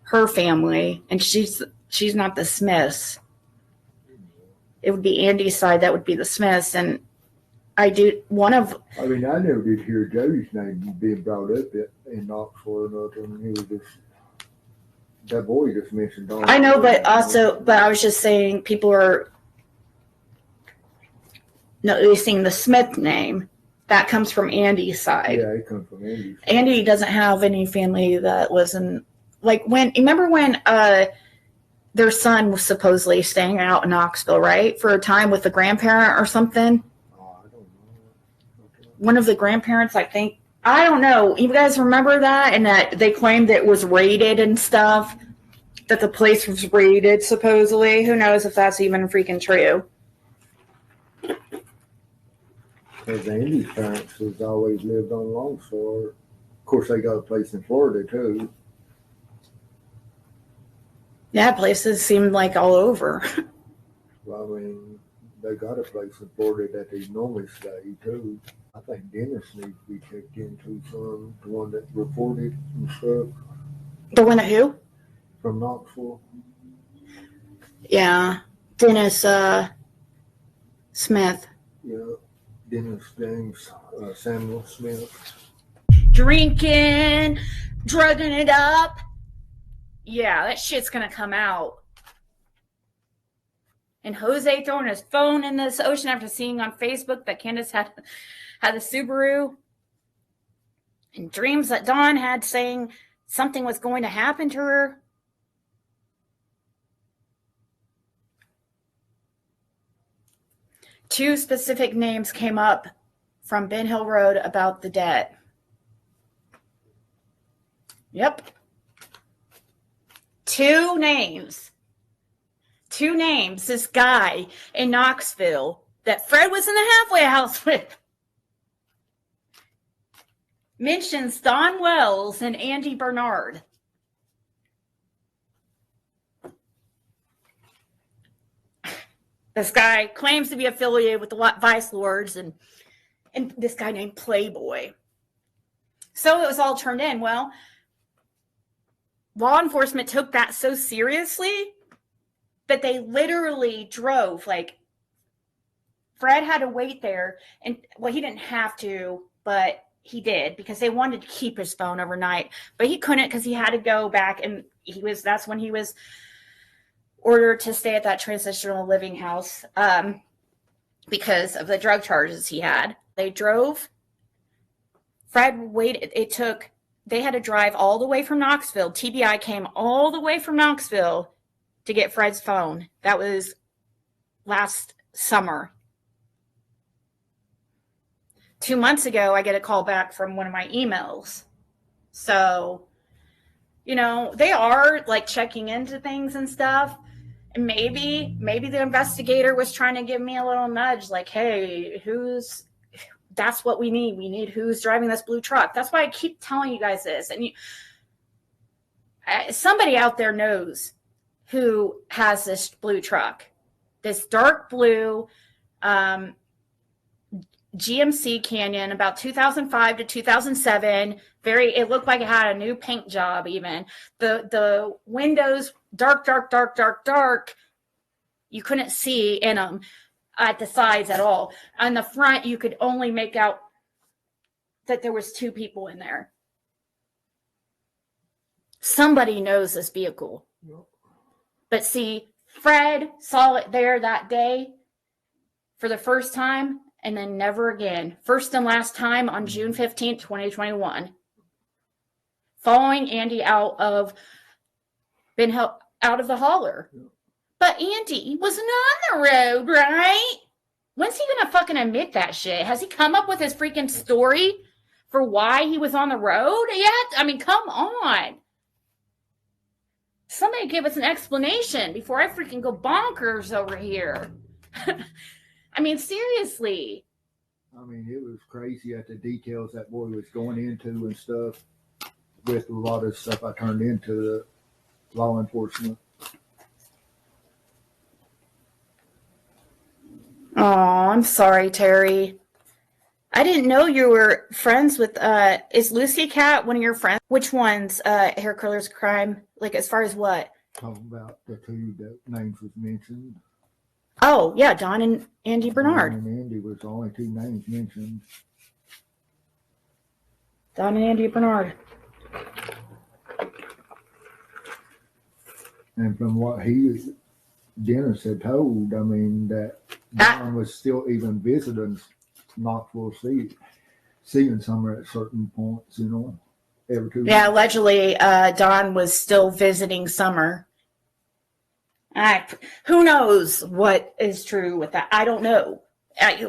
her family, and she's not the Smiths. It would be Andy's side that would be the Smiths, and I never did hear Jody's name being brought up in Knoxville or nothing. He was just, that boy just mentioned Don. I know, but I was just saying people are noticing the Smith name. That comes from Andy's side. Yeah, it comes from Andy's side. Andy doesn't have any family that lives in, like, remember when their son was supposedly staying out in Knoxville, right? For a time with a grandparent or something? Oh, I don't know. One of the grandparents, I think I don't know. You guys remember that? And that they claimed it was raided and stuff? That the place was raided, supposedly. Who knows if that's even freaking true? Because Andy's parents has always lived on Longshore. Of course, they got a place in Florida, too. Yeah, places seemed like all over. Well, I mean, they got a place in Florida that they normally stay, too. I think Dennis needs to be checked into from the one that reported and stuff. The one that who? From Knoxville. Yeah. Dennis Smith. Yeah. Dennis James Samuel Smith. Drinking, drugging it up. Yeah, that shit's gonna come out. And Jose throwing his phone in this ocean after seeing on Facebook that Candace had a Subaru. And dreams that Dawn had saying something was going to happen to her. Two specific names came up from Ben Hill Road about the debt. Yep. Two names. This guy in Knoxville that Fred was in the halfway house with mentions Don Wells and Andy Bernard. This guy claims to be affiliated with the Vice Lords and this guy named Playboy. So it was all turned in. Well, law enforcement took that so seriously that they literally drove. Like, Fred had to wait there. And, well, he didn't have to, but he did because they wanted to keep his phone overnight. But he couldn't because he had to go back. And that's when he was ordered to stay at that transitional living house because of the drug charges he had. They drove. Fred waited. They had to drive all the way from Knoxville. TBI came all the way from Knoxville to get Fred's phone. That was last summer. 2 months ago, I get a call back from one of my emails. So, they are like checking into things and stuff. And maybe the investigator was trying to give me a little nudge, like, hey, that's what we need. We need who's driving this blue truck. That's why I keep telling you guys this. And somebody out there knows who has this blue truck, this dark blue GMC Canyon, about 2005 to 2007. It looked like it had a new paint job even. The windows, dark. You couldn't see in them at the sides at all. On the front, you could only make out that there was two people in there. Somebody knows this vehicle. But see, Fred saw it there that day for the first time and then never again. First and last time on June 15th, 2021. Following Andy out of the hauler. But Andy wasn't on the road, right? When's he gonna fucking admit that shit? Has he come up with his freaking story for why he was on the road yet? I mean, come on. Somebody give us an explanation before I freaking go bonkers over here. I mean, seriously. I mean, it was crazy at the details that boy was going into and stuff with a lot of stuff I turned into the law enforcement. Oh, I'm sorry, Terry. I didn't know you were friends with, is Lucy Cat one of your friends? Which ones, Hair Curlers Crime? Like, as far as what? Talking about the two that names was mentioned. Oh, yeah, Don and Andy Bernard. Don and Andy was the only two names mentioned. Don and Andy Bernard. And from what Dennis had told, I mean, that Don was still even visiting Knoxville, seeing Summer at certain points, every 2 weeks. Yeah, allegedly, Don was still visiting Summer. Who knows what is true with that? I don't know.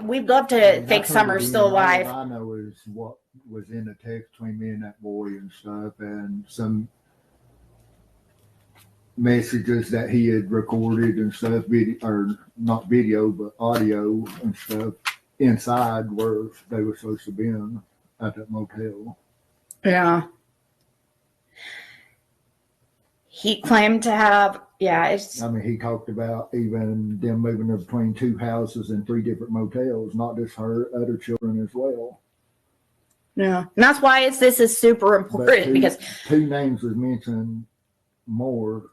We'd love to think Summer's still alive. All I know is what was in a text between me and that boy and stuff, and some messages that he had recorded and stuff, video, or not video, but audio and stuff inside where they were supposed to be in at that motel. Yeah. He claimed to have, I mean, he talked about even them moving her between 2 houses and 3 different motels, not just her, other children as well. Yeah. And that's why this is super important, because 2 names was mentioned more.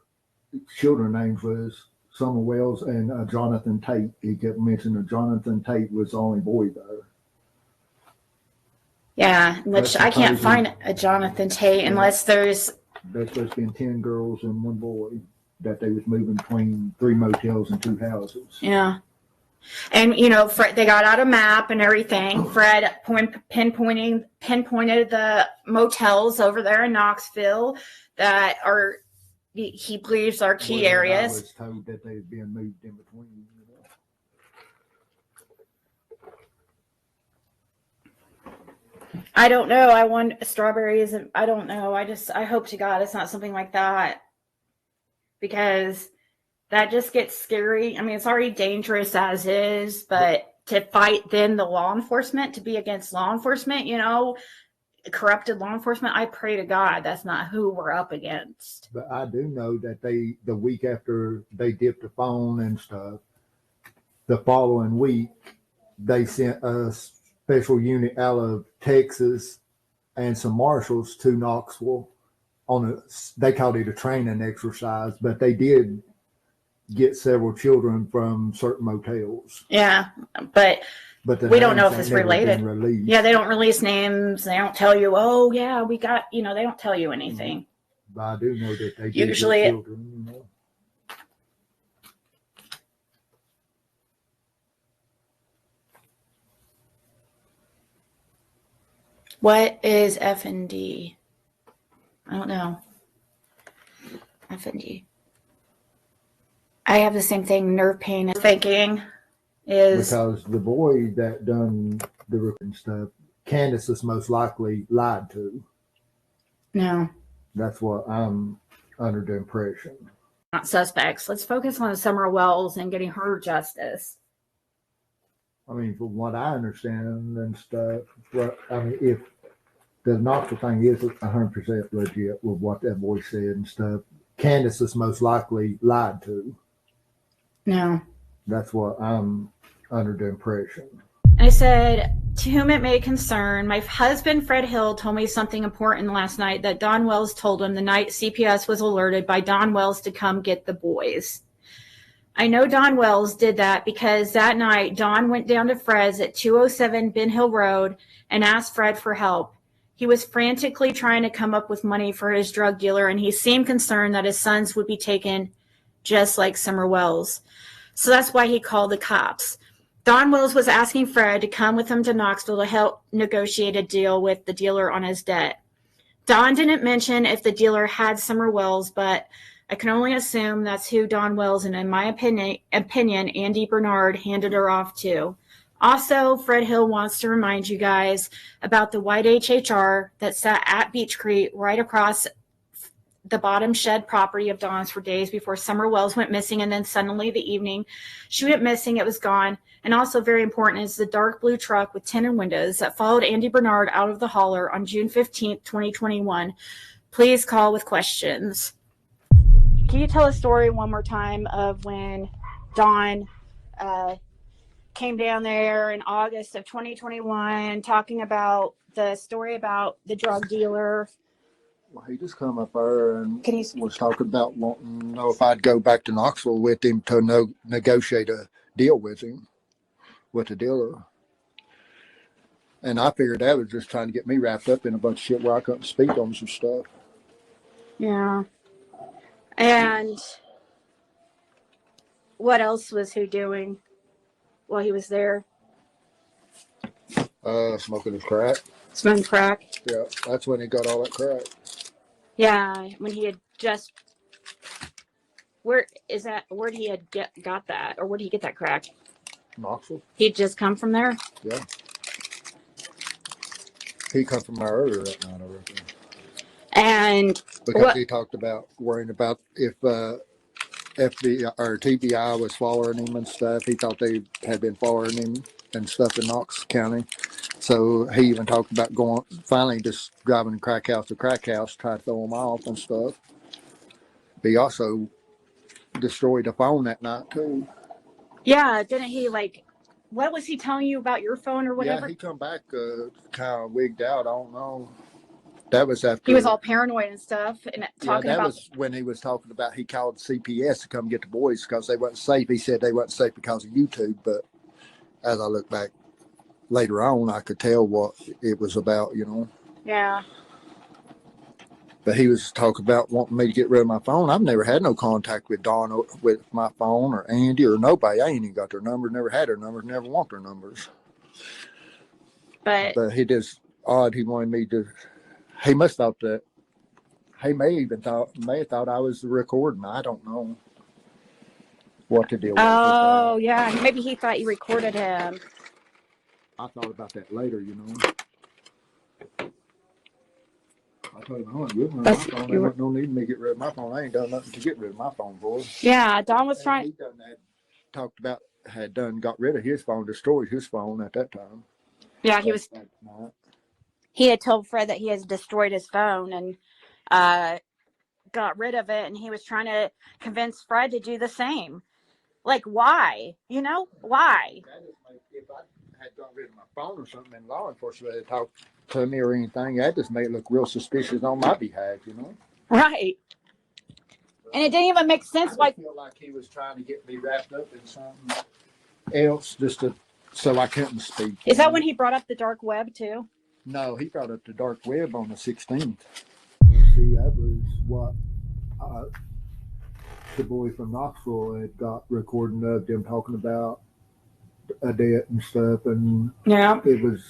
Children names was Summer Wells and Jonathan Tate. He kept mentioning Jonathan Tate was the only boy there. Yeah, which I can't find a Jonathan Tate unless there's. There's supposed to be 10 girls and 1 boy that they was moving between 3 motels and 2 houses. Yeah. And, you know, Fred, they got out a map and everything. Fred pinpointed the motels over there in Knoxville that are, he believes are key areas. I was told that they was being moved in between. I don't know. I want strawberries. I don't know. I hope to God it's not something like that, because that just gets scary. I mean, it's already dangerous as is, but to fight then the law enforcement, to be against law enforcement, you know, corrupted law enforcement, I pray to God that's not who we're up against. But I do know that the week after they dipped the phone and stuff, the following week, they sent a special unit out of Texas and some marshals to Knoxville they called it a training exercise, but they did get several children from certain motels. Yeah, but we don't know if it's related. Yeah, they don't release names. They don't tell you, oh, yeah, we got, you know, they don't tell you anything. Mm-hmm. But I do know that they usually get children, you know. What is F&D? I don't know. F&D. I have the same thing, nerve pain. Thinking is because the boy that done the recording stuff, Candace is most likely lied to. No. That's what I'm under the impression. Not suspects. Let's focus on Summer Wells and getting her justice. I mean, from what I understand and stuff, if the Knoxville thing is 100% legit with what that boy said and stuff, Candace is most likely lied to. No. That's what I'm under the impression. I said, to whom it may concern, my husband, Fred Hill, told me something important last night that Don Wells told him the night CPS was alerted by Don Wells to come get the boys. I know Don Wells did that because that night Don went down to Fred's at 207 Ben Hill Road and asked Fred for help. He was frantically trying to come up with money for his drug dealer, and he seemed concerned that his sons would be taken just like Summer Wells. So that's why he called the cops. Don Wells was asking Fred to come with him to Knoxville to help negotiate a deal with the dealer on his debt. Don didn't mention if the dealer had Summer Wells, but I can only assume that's who Don Wells and, in my opinion, Andy Bernard handed her off to. Also, Fred Hill wants to remind you guys about the white HHR that sat at Beach Creek right across the bottom shed property of Don's for days before Summer Wells went missing, and then suddenly the evening she went missing, it was gone. And also very important is the dark blue truck with tinted windows that followed Andy Bernard out of the holler on June 15th, 2021. Please call with questions. Can you tell a story one more time of when Don came down there in August of 2021 talking about the story about the drug dealer? Well, he just come up there and was talking about wanting to know if I'd go back to Knoxville with him to negotiate a deal with him, with the dealer. And I figured that was just trying to get me wrapped up in a bunch of shit where I couldn't speak on some stuff. Yeah. And what else was he doing while he was there? Smoking his crack. Smoking crack? Yeah, that's when he got all that crack. Yeah, when he had just... Where he had got that? Or where did he get that crack? Knoxville. He'd just come from there? Yeah. He come from my earlier that night, I reckon. And Because he talked about worrying about if FBI or TBI was following him and stuff. He thought they had been following him and stuff in Knox County. So he even talked about finally just driving crack house to crack house, try to throw him off and stuff. But he also destroyed a phone that night too. yeah, didn't he what was he telling you about your phone or whatever? Yeah, he come back kind of wigged out. I don't know. That was after He was all paranoid and stuff, and talking that about. was when he was talking about he called CPS to come get the boys because they wasn't safe. He said they wasn't safe because of YouTube, but as I look back later on, I could tell what it was about, you know. Yeah. But he was talking about wanting me to get rid of my phone. I've never had no contact with Dawn with my phone or Andy or nobody. I ain't even got their numbers, never had their numbers, never want their numbers. But he just odd. He wanted me to. He must thought that. He may have thought I was recording. I don't know what to deal with. Oh yeah, maybe he thought you recorded him. I thought about that later, you know. I told him, I want to get rid of my phone. There wasn't no need for me to get rid of my phone. I ain't done nothing to get rid of my phone, boy. Yeah, Don was trying. He done that. Talked about got rid of his phone, destroyed his phone at that time. Yeah, he had told Fred that he has destroyed his phone and got rid of it, and he was trying to convince Fred to do the same. Like, why? You know, why? If I had got rid of my phone or something and law enforcement had talked to me or anything, that just made it look real suspicious on my behalf, you know? Right. And it didn't even make sense. I feel like he was trying to get me wrapped up in something else so I couldn't speak. Is that when he brought up the dark web too? No, he brought up the dark web on the 16th. See, that was what the boy from Knoxville had got recording of them talking about a debt and stuff, and yeah, it was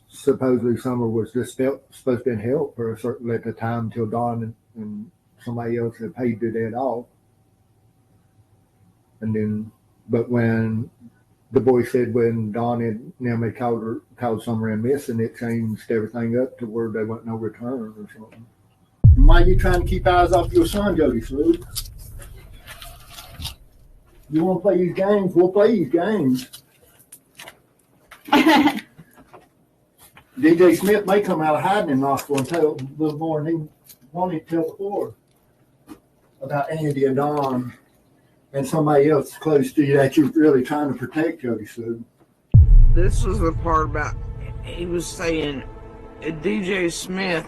supposedly Summer was just supposed to be in help for a certain length of time until Dawn and somebody else had paid the debt off. And then, but when the boy said when Dawn and them had called Summer and missing, it changed everything up to where there wasn't no return or something. Why are you trying to keep eyes off your son, Jody Sloop? You want to play these games? We'll play these games. DJ Smith may come out of hiding in Knoxville and tell a little more than he wanted to tell before about Andy and Don and somebody else close to you that you're really trying to protect, Jody Sloop. This was the part about he was saying, DJ Smith,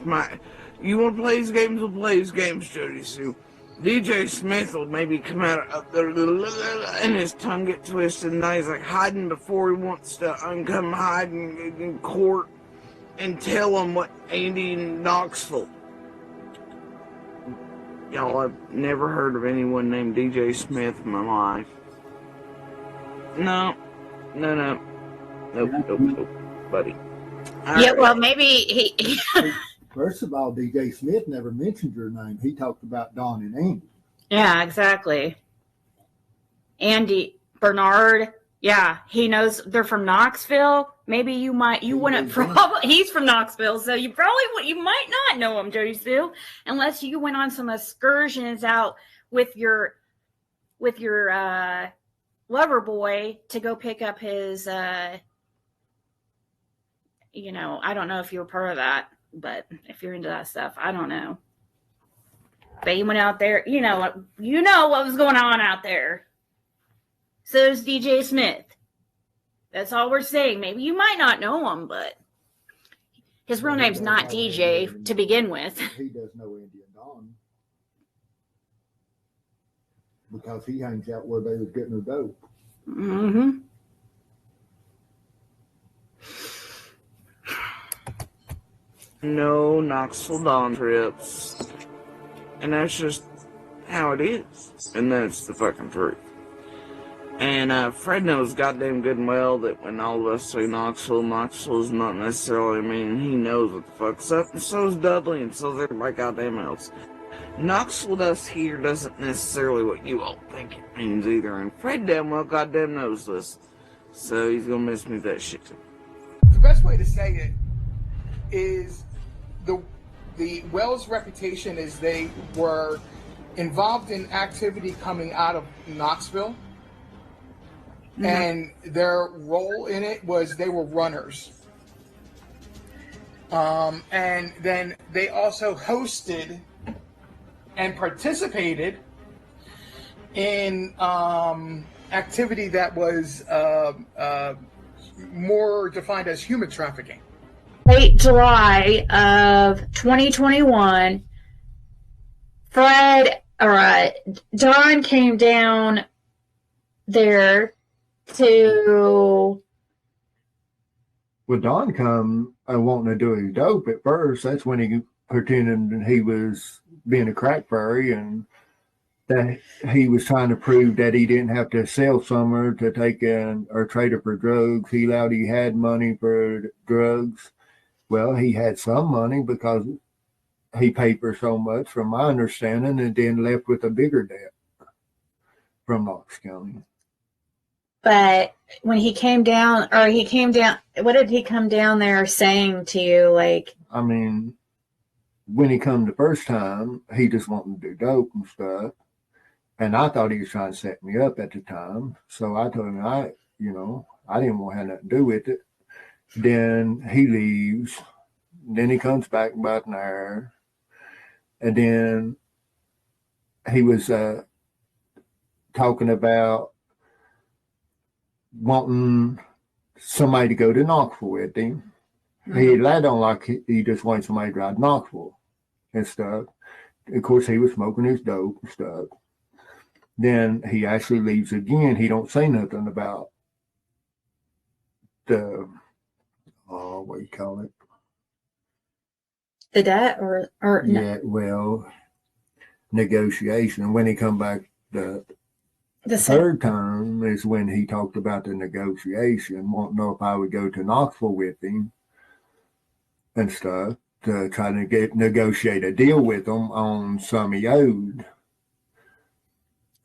you want to play these games? We'll play these games, Jody Sue. DJ Smith will maybe come out up there and his tongue get twisted, and now he's like hiding before he wants to come hiding in court and tell them what Andy in Knoxville. Y'all, I've never heard of anyone named DJ Smith in my life. No, nope, buddy. Yeah, well, maybe he First of all, DJ Smith never mentioned your name. He talked about Don and Andy. Yeah, exactly. Andy, Bernard, yeah, he knows they're from Knoxville. Maybe you wouldn't probably, he's from Knoxville, so you might not know him, Jody Sue, unless you went on some excursions out with your lover boy to go pick up his, I don't know if you were part of that. But if you're into that stuff, I don't know. But he went out there, you know what was going on out there. So is DJ Smith. That's all we're saying. Maybe you might not know him, but his real name's not DJ to begin with. He does know Andy and Don because he hangs out where they was getting their dope. Mm-hmm. No Knoxville Dawn trips. And that's just how it is. And that's the fucking truth. And Fred knows goddamn good and well that when all of us say Knoxville is not necessarily mean he knows what the fuck's up. And so is Dudley, and so is everybody goddamn else. Knoxville us here doesn't necessarily what you all think it means either. And Fred damn well goddamn knows this. So he's gonna miss me that shit too. The best way to say it is the Wells' reputation is they were involved in activity coming out of Knoxville, and their role in it was they were runners. And then they also hosted and participated in activity that was more defined as human trafficking. Late July of 2021, Don came down there to... Well, Don come wanting to do his dope at first. That's when he pretended he was being a crack fairy, and that he was trying to prove that he didn't have to sell Summer to take in or trade her for drugs. He allowed he had money for drugs. Well, he had some money because he paid for so much, from my understanding, and then left with a bigger debt from Knox County. But when he came down, what did he come down there saying to you? Like, I mean, when he come the first time, he just wanted to do dope and stuff. And I thought he was trying to set me up at the time. So I told him I didn't want to have nothing to do with it. Then he leaves. Then he comes back about an hour. And then he was talking about wanting somebody to go to Knoxville with him. He lied on like he just wanted somebody to drive Knoxville and stuff. Of course, he was smoking his dope and stuff. Then he actually leaves again. He don't say nothing about the, what do you call it? The debt or yeah, well, negotiation. When he come back the third time is when he talked about the negotiation. Won't know if I would go to Knoxville with him and stuff to try to negotiate a deal with him on some he owed.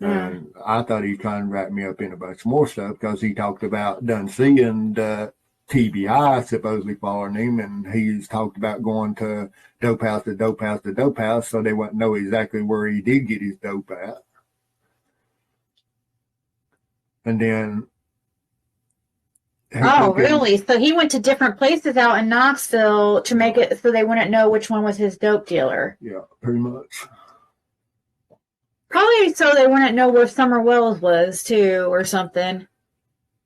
And I thought he was trying to wrap me up in a bunch more stuff because he talked about done seeing the TBI supposedly following him, and he's talked about going to dope house to dope house to dope house, so they wouldn't know exactly where he did get his dope at. And then really? So he went to different places out in Knoxville to make it so they wouldn't know which one was his dope dealer. Yeah, pretty much. Probably so they wouldn't know where Summer Wells was too, or something.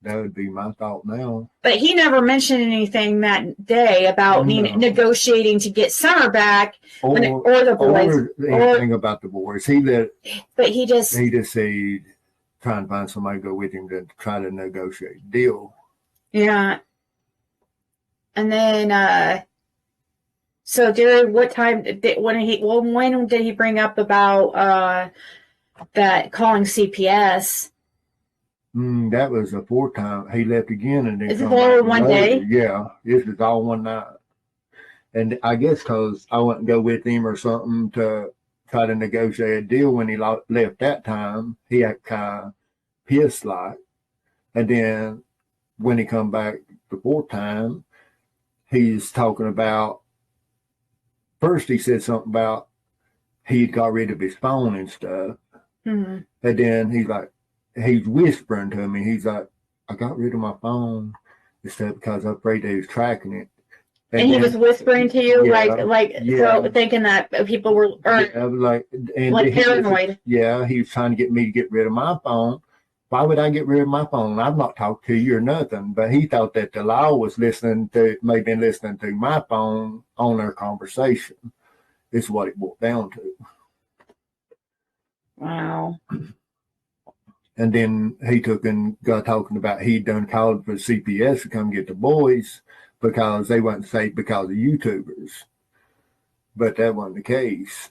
That would be my thought now. But he never mentioned anything that day about negotiating to get Summer back, or the boys, or anything about the boys. He just said trying to find somebody to go with him to try to negotiate a deal. Yeah. And then, so during what time when did he bring up about that calling CPS? That was the fourth time. He left again and then is it all one day? Yeah, this is all one night. And I guess because I wouldn't go with him or something to try to negotiate a deal when he left that time, he had kind of pissed like. And then when he come back the fourth time, he's talking about, first he said something about he'd got rid of his phone and stuff. Mm-hmm. And then he's whispering to me. He's like, I got rid of my phone and stuff because I'm afraid they was tracking it. And he was whispering to you, so thinking that people were paranoid. He was trying to get me to get rid of my phone. Why would I get rid of my phone? I've not talked to you or nothing. But he thought that the law was may have been listening to my phone on their conversation. Is what it boiled down to. Wow. And then he took and got talking about he'd done called for CPS to come get the boys because they wasn't safe because of YouTubers. But that wasn't the case.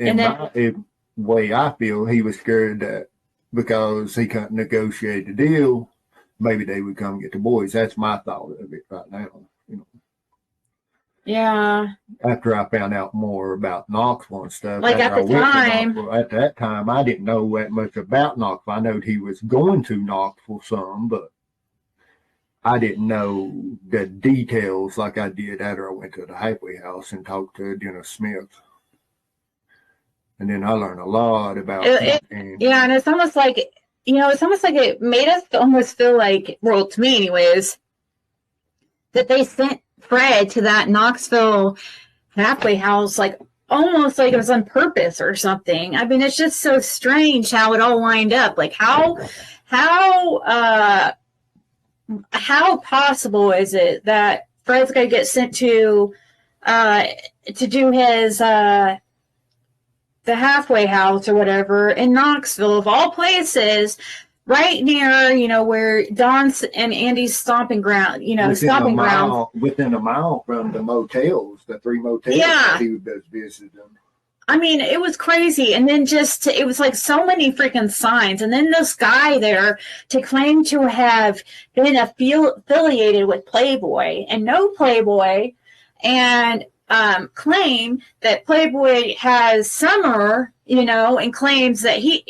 And the way I feel, he was scared that because he couldn't negotiate the deal, maybe they would come get the boys. That's my thought of it right now. Yeah. After I found out more about Knoxville and stuff. Like at that time, I didn't know that much about Knoxville. I know he was going to Knoxville some, but I didn't know the details like I did after I went to the halfway house and talked to Dennis Smith. And then I learned a lot about yeah, and it's almost like, it's almost like it made us almost feel like, well, to me anyways, that they sent Fred to that Knoxville halfway house, like almost like it was on purpose or something. I mean, it's just so strange how it all lined up. Like how possible is it that Fred's going to get sent to do his the halfway house or whatever in Knoxville, of all places, right near, where Don's and Andy's stomping ground, grounds. Within a mile from the motels, the 3 motels that he was visiting. I mean, it was crazy. And then it was like so many freaking signs. And then this guy there to claim to have been affiliated with Playboy and no Playboy, and claim that Playboy has Summer, and claims that he,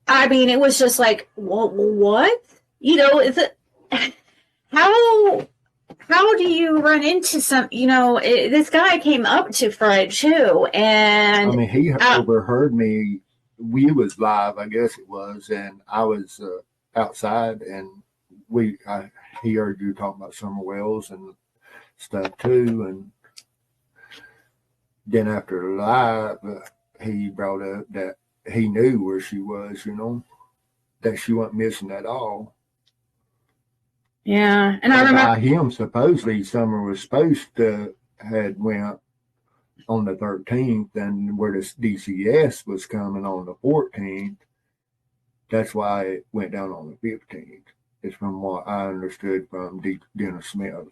I mean, it was just like, what? Is it, how do you run into some, this guy came up to Fred too, and I mean, he overheard me. We was live, I guess it was, and I was outside, and he heard you talking about Summer Wells and stuff too, and then after live, he brought up that he knew where she was, that she wasn't missing at all. Yeah, and I remember by him, supposedly Summer was supposed to had went on the 13th, and where the DCS was coming on the 14th. That's why it went down on the 15th. It's from what I understood from Dennis Smith.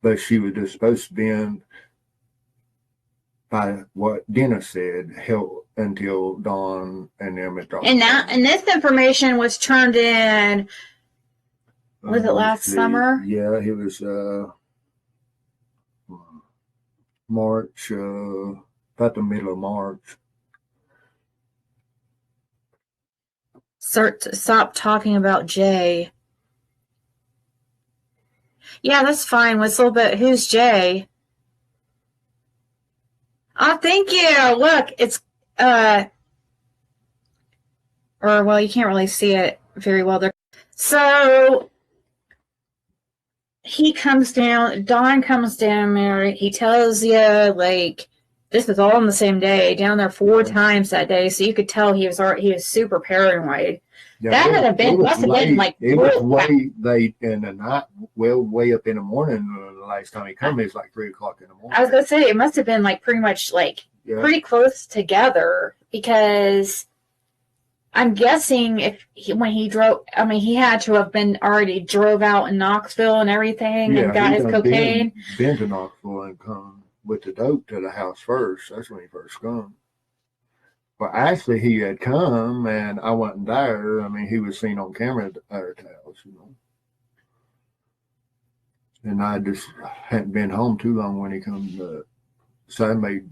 But she was just supposed to be in, by what Dennis said, held until Dawn and them had dropped. And this information was turned in. Was it last summer? Yeah, it was March, about the middle of March. Stop talking about Jay. Yeah, that's fine. What's a little bit? Who's Jay? Oh, thank you. Look, it's or well, you can't really see it very well there. So he comes down. Don comes down there. He tells you like this was all on the same day. Down there 4 times that day, so you could tell he was super paranoid. Yeah, that had been must have been like it was way late in the night, well, way up in the morning. The last time he came, it was like 3 o'clock in the morning. I was gonna say it must have been like pretty much like pretty close together, because I'm guessing when he drove, I mean, he had to have been already drove out in Knoxville and everything and got his cocaine. Been to Knoxville and come with the dope to the house first. That's when he first come. Well, actually, he had come, and I wasn't there. I mean, he was seen on camera at our house, And I just hadn't been home too long when he come. So I made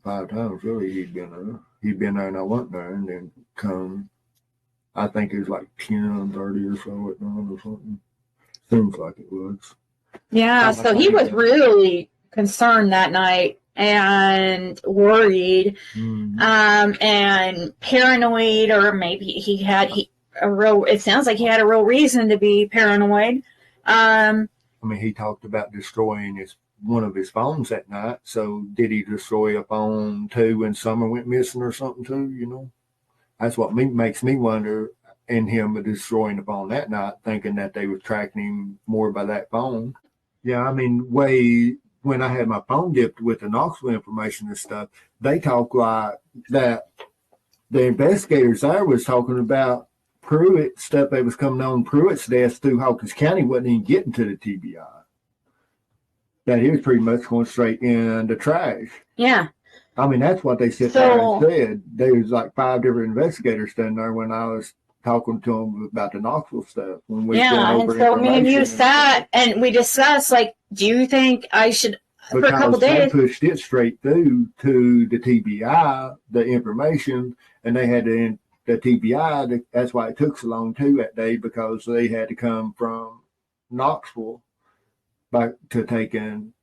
5 times, really, he'd been there. He'd been there, and I wasn't there, and then come. I think it was like 10:30 or so at night or something. Seems like it was. Yeah, so he was really concerned that night and worried, and paranoid, or maybe it sounds like he had a real reason to be paranoid. I mean, he talked about destroying one of his phones that night. So did he destroy a phone too when Summer went missing or something too, That's what makes me wonder, in him destroying the phone that night, thinking that they were tracking him more by that phone. Yeah, I mean, when I had my phone dipped with the Knoxville information and stuff, they talk like that. The investigators there was talking about Pruitt stuff that was coming on Pruitt's desk through Hawkins County wasn't even getting to the TBI. That he was pretty much going straight in the trash. Yeah. I mean, that's what they said. There was like 5 different investigators standing there when I was talking to them about the Knoxville stuff. When we and so me and you sat and we discussed, like, do you think I should, for a couple days, they pushed it straight through to the TBI, the information, and they had to the TPI, that's why it took so long too that day, because they had to come from Knoxville back to take and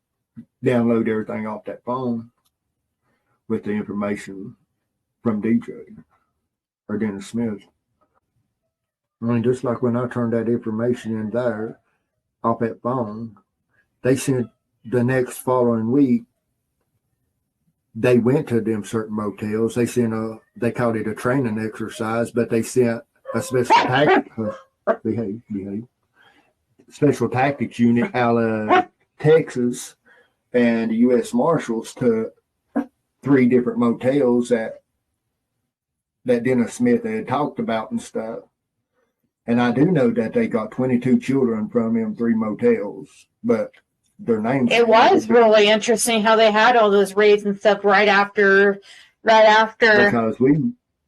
download everything off that phone with the information from DJ or Dennis Smith. I mean, just like when I turned that information in there off that phone, they sent the next following week, they went to them certain motels. They sent they called it a training exercise, but they sent a special tactic, special tactics unit out of Texas and the U.S. Marshals to 3 different motels that Dennis Smith had talked about and stuff. And I do know that they got 22 children from them 3 motels, but their names. It was really interesting how they had all those raids and stuff right after. Because we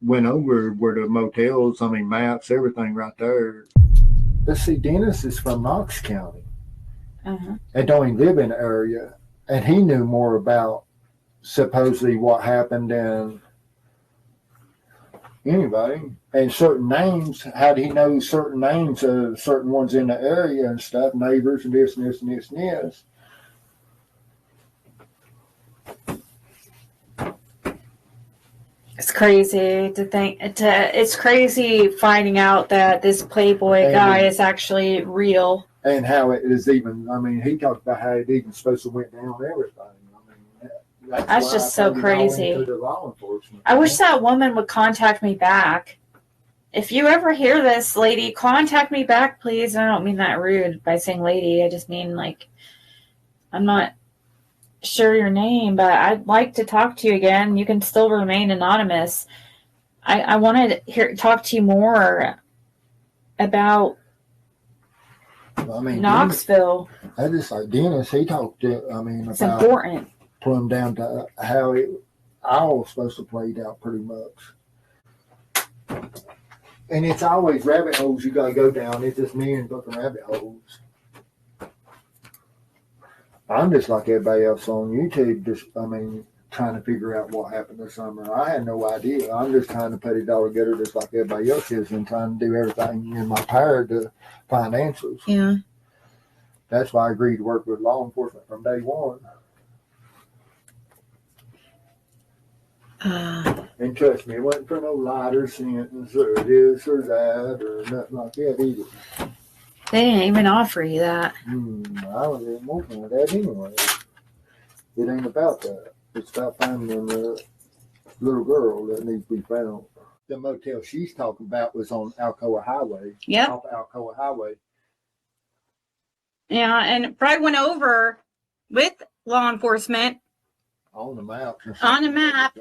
went over where the motels, I mean, maps, everything right there. Let's see, Dennis is from Knox County and don't even live in the area. And he knew more about supposedly what happened and anybody. And certain names, how did he know certain names of certain ones in the area and stuff, neighbors and this and this and this and this. It's crazy to think. It's crazy finding out that this Playboy guy is actually real. And how it is even. I mean, he talked about how it even supposed to went down and everything. I mean, that's just so crazy. I wish that woman would contact me back. If you ever hear this, lady, contact me back, please. I don't mean that rude by saying lady. I just mean, like, I'm not sure your name, but I'd like to talk to you again. You can still remain anonymous. I want to talk to you more about Knoxville. I just like Dennis. He talked to. I mean, it's important. Plumb down to how it all was supposed to play out, pretty much. And it's always rabbit holes you got to go down. It's just me and fucking rabbit holes. I'm just like everybody else on YouTube, trying to figure out what happened this summer. I had no idea. I'm just trying to put it all together just like everybody else is and trying to do everything in my power to find answers. Yeah. That's why I agreed to work with law enforcement from day one. And trust me, it wasn't for no lighter sentence or this or that or nothing like that either. They didn't even offer you that. I wasn't working with that anyway. It ain't about that. It's about finding the little girl that needs to be found. The motel she's talking about was on Alcoa Highway. Yep. Off Alcoa Highway. Yeah, and Fred went over with law enforcement. On the map. On the map.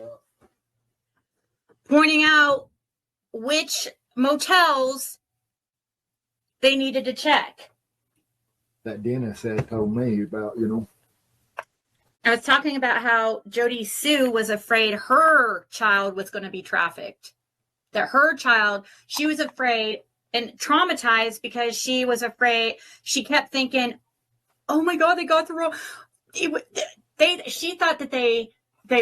Pointing out which motels they needed to check. That Dennis had told me about, I was talking about how Jody Sue was afraid her child was going to be trafficked. That her child, she was afraid and traumatized because she was afraid. She kept thinking, oh my God, they got the wrong. She thought that they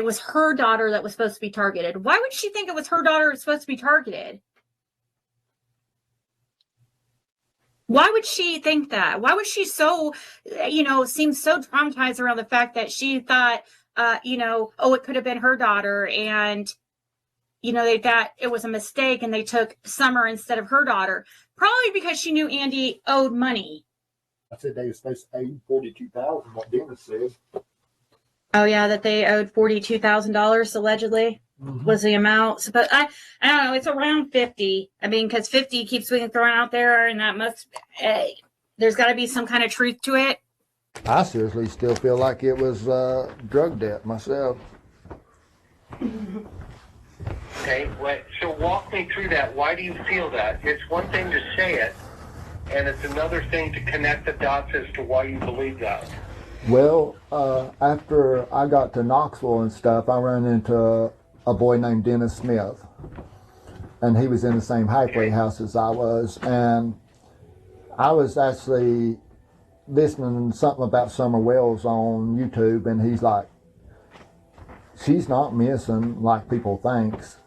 was her daughter that was supposed to be targeted. Why would she think it was her daughter that was supposed to be targeted? Why would she think that? Why was she so, seem so traumatized around the fact that she thought, it could have been her daughter and, they thought it was a mistake and they took Summer instead of her daughter. Probably because she knew Andy owed money. I said they were supposed to pay $42,000, what Dennis said. Oh, yeah, that they owed $42,000 allegedly was the amount. So, but I don't know, it's around 50. I mean, because 50 keeps being thrown out there, and that must, there's got to be some kind of truth to it. I seriously still feel like it was drug debt myself. Okay, so walk me through that. Why do you feel that? It's one thing to say it, and it's another thing to connect the dots as to why you believe that. Well, after I got to Knoxville and stuff, I ran into a boy named Dennis Smith, and he was in the same halfway house as I was, and I was actually listening to something about Summer Wells on YouTube, and he's like, she's not missing like people thinks.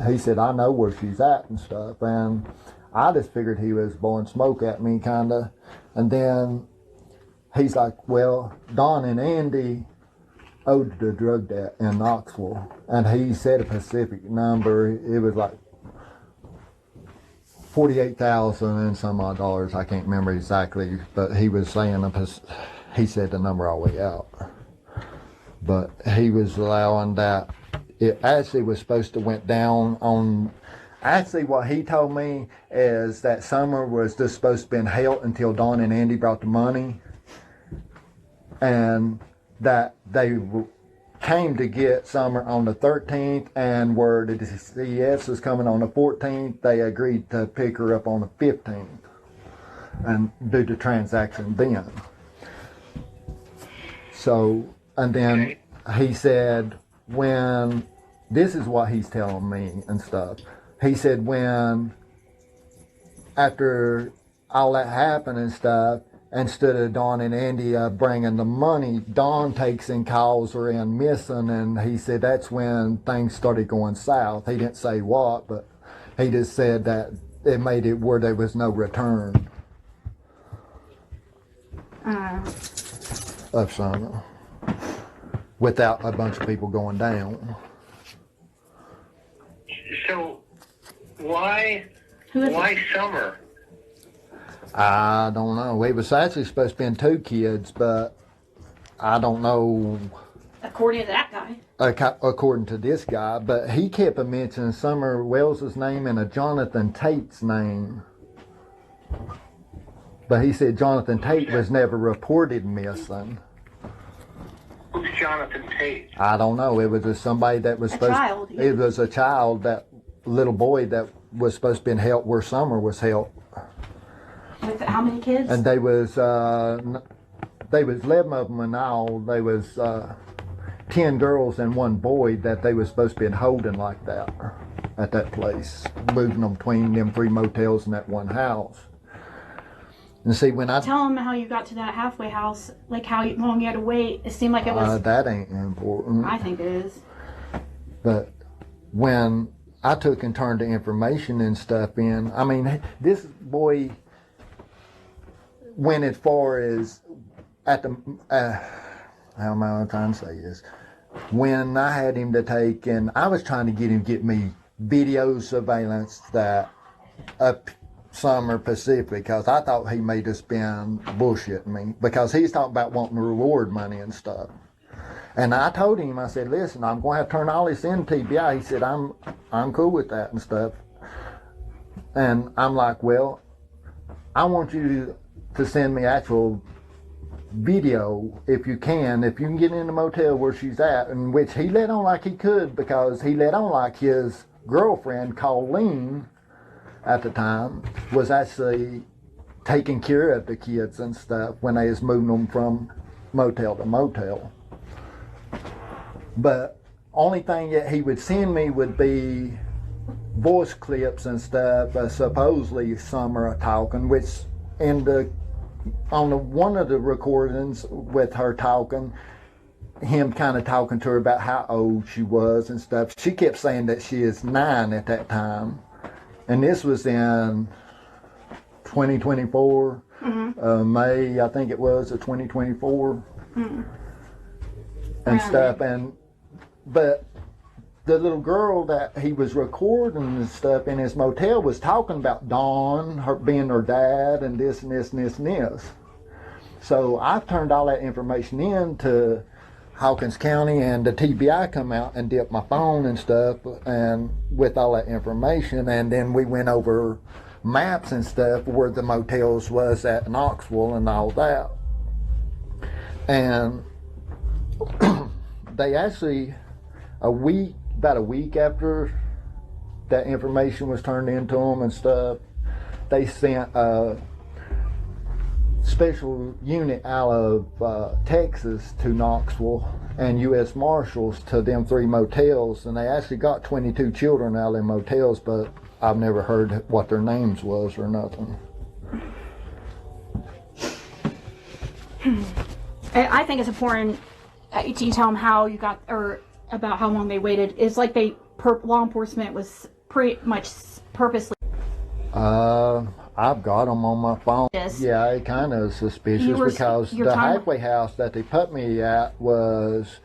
he said, I know where she's at and stuff. And I just figured he was blowing smoke at me, kind of. And then he's like, well, Don and Andy owed the drug debt in Knoxville. And he said a specific number. It was like $48,000 and some odd dollars. I can't remember exactly, but he was saying, he said the number all the way out. But he was allowing that. It actually was supposed to went down on, actually what he told me is that Summer was just supposed to be held until Don and Andy brought the money. And that they came to get Summer on the 13th, and where the CS was coming on the 14th, they agreed to pick her up on the 15th and do the transaction then. So, and then he said, when, this is what he's telling me and stuff. He said when, after all that happened and stuff, instead of Don and Andy bringing the money, Don takes and calls her in missing, and he said that's when things started going south. He didn't say what, but he just said that it made it where there was no return of Summer without a bunch of people going down. So why Summer? I don't know. It was actually supposed to be 2 kids, but I don't know. According to that guy. According to this guy, but he kept mentioning Summer Wells's name and a Jonathan Tate's name. But he said Jonathan Tate was never reported missing. Who's Jonathan Tate? I don't know. It was just somebody that was supposed. It was a child, that little boy that was supposed to be held where Summer was held. With how many kids? And they was 11 of them in all. They was 10 girls and 1 boy that they was supposed to be holding like that at that place, moving them between them 3 motels and that 1 house. And see, when I tell them how you got to that halfway house, like how long you had to wait. It seemed like it was. That ain't important. I think it is. But when I took and turned the information and stuff in, I mean, this boy went as far as at the, how am I trying to say this? When I had him to take, and I was trying to get me video surveillance that up Summer Pacific, because I thought he may just been bullshitting me, because he's talking about wanting the reward money and stuff. And I told him, I said, listen, I'm going to have to turn all this in TBI. He said, I'm cool with that and stuff. And I'm like, well, I want you to send me actual video if you can get in the motel where she's at, in which he let on like he could, because he let on like his girlfriend, Colleen, at the time, was actually taking care of the kids and stuff when they was moving them from motel to motel. But only thing that he would send me would be voice clips and stuff, supposedly Summer talking, which one of the recordings with her talking, him kind of talking to her about how old she was and stuff. She kept saying that she is 9 at that time. And this was in 2024, May, I think it was, of 2024, and stuff. But the little girl that he was recording and stuff in his motel was talking about Dawn, her being her dad, and this and this and this and this. So I've turned all that information in to Hawkins County, and the TBI come out and dipped my phone and stuff, and with all that information, and then we went over maps and stuff where the motels was at Knoxville and all that. And they actually, about a week after that information was turned into them and stuff, they sent a special unit out of Texas to Knoxville, and U.S. Marshals to them 3 motels, and they actually got 22 children out of them motels, but I've never heard what their names was or nothing. I think it's important that you tell them how you got, or about how long they waited. It's like they law enforcement was pretty much purposely. I've got them on my phone. Yes. Yeah, it kind of suspicious because the halfway house that they put me at was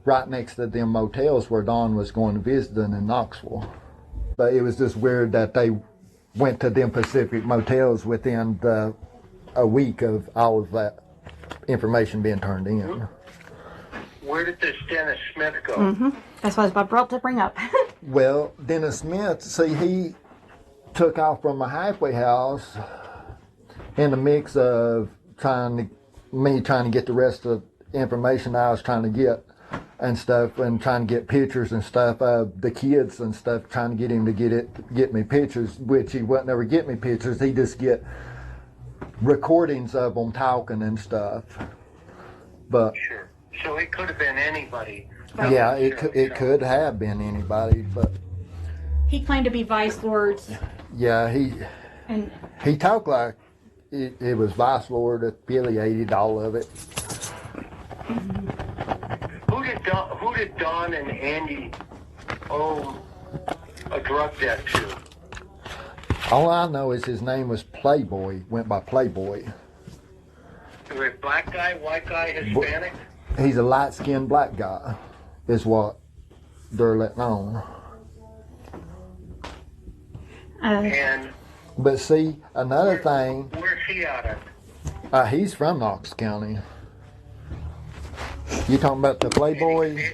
right next to them motels where Dawn was going to visit them in Knoxville. But it was just weird that they went to them Pacific motels within a week of all of that information being turned in. Where did this Dennis Smith go? Mm-hmm. That's what I was about to bring up. Well, Dennis Smith, see, he took off from my halfway house in the mix of trying to get the rest of the information I was trying to get and stuff, and trying to get pictures and stuff of the kids and stuff, trying to get him to get me pictures, which he wouldn't ever get me pictures. He just get recordings of them talking and stuff. But sure. So it could have been anybody. Yeah, it could have been anybody, but he claimed to be Vice Lord's. Yeah, he talked like it was Vice Lord affiliated, all of it. Who did Don and Andy owe a drug debt to? All I know is his name was Playboy, went by Playboy. Is it black guy, white guy, Hispanic? He's a light-skinned black guy, is what they're letting on. But see, another thing. Where's he out of? He's from Knox County. You talking about the Playboy?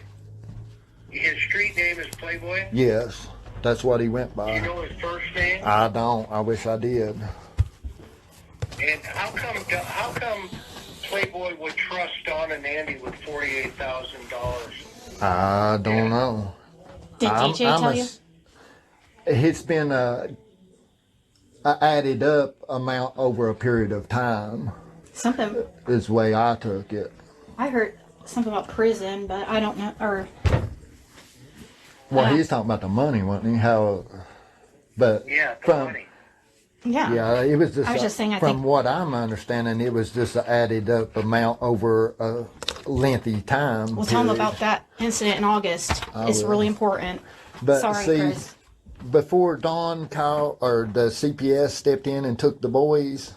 His street name is Playboy? Yes, that's what he went by. You know his first name? I don't. I wish I did. And how come Playboy would trust Don and Andy with $48,000? I don't know. Did DJ tell you? It's been a added up amount over a period of time. Something is the way I took it. I heard something about prison, but I don't know. Or well, he's talking about the money, wasn't he? But yeah, the money. Yeah, it was just. I was just saying. From what I'm understanding, it was just an added up amount over a lengthy time. Well, tell him about that incident in August. It's really important. But sorry, see, Chris. Before Don called or the CPS stepped in and took the boys,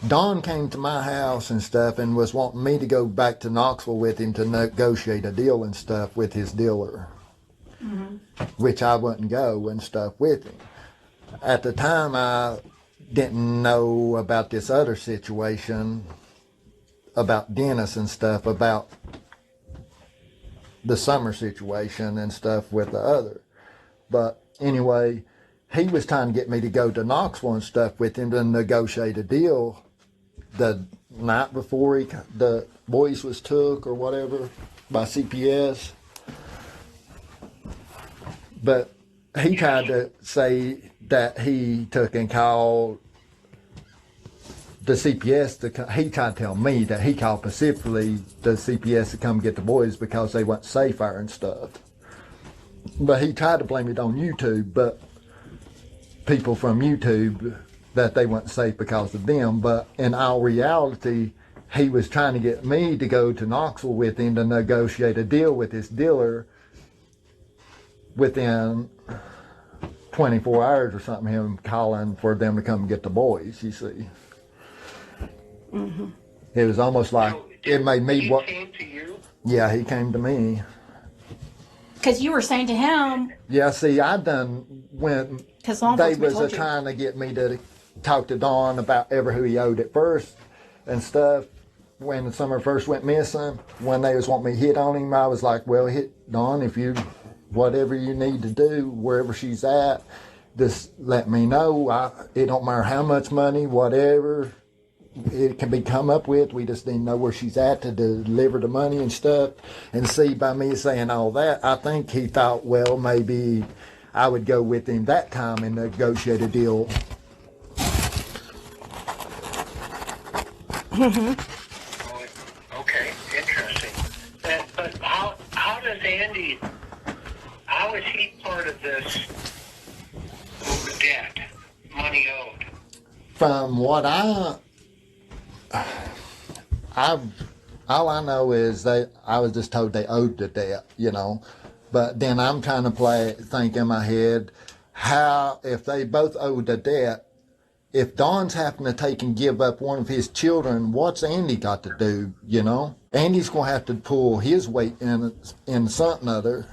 Don came to my house and stuff and was wanting me to go back to Knoxville with him to negotiate a deal and stuff with his dealer, which I wouldn't go and stuff with him. At the time, I didn't know about this other situation about Dennis and stuff, about the summer situation and stuff with the other. But anyway, he was trying to get me to go to Knoxville and stuff with him to negotiate a deal the night before the boys was took or whatever by CPS. But he tried to say that he took and called the CPS. He tried to tell me that he called specifically the CPS to come get the boys because they weren't safe there and stuff. But he tried to blame it on YouTube, but people from YouTube, that they weren't safe because of them. But in all reality, he was trying to get me to go to Knoxville with him to negotiate a deal with his dealer within 24 hours or something, him calling for them to come get the boys, you see. It was almost like, it made me He came to you? Yeah, he came to me. Because you were saying to him. Yeah, see, I done when they was trying to get me to talk to Don about who he owed at first and stuff. When Summer first went missing, when they was wanting me to hit on him, I was like, well, hit Don, whatever you need to do, wherever she's at, just let me know. It don't matter how much money, whatever it can be come up with. We just need to know where she's at to deliver the money and stuff. And see, by me saying all that, I think he thought, well, maybe I would go with him that time and negotiate a deal. Okay, interesting. But how does Andy, how is he part of this debt, money owed? From what all I know is I was just told they owed the debt, But then I'm trying to think in my head, how, if they both owed a debt, if Don's having to take and give up one of his children, what's Andy got to do, you know? Andy's going to have to pull his weight in something other.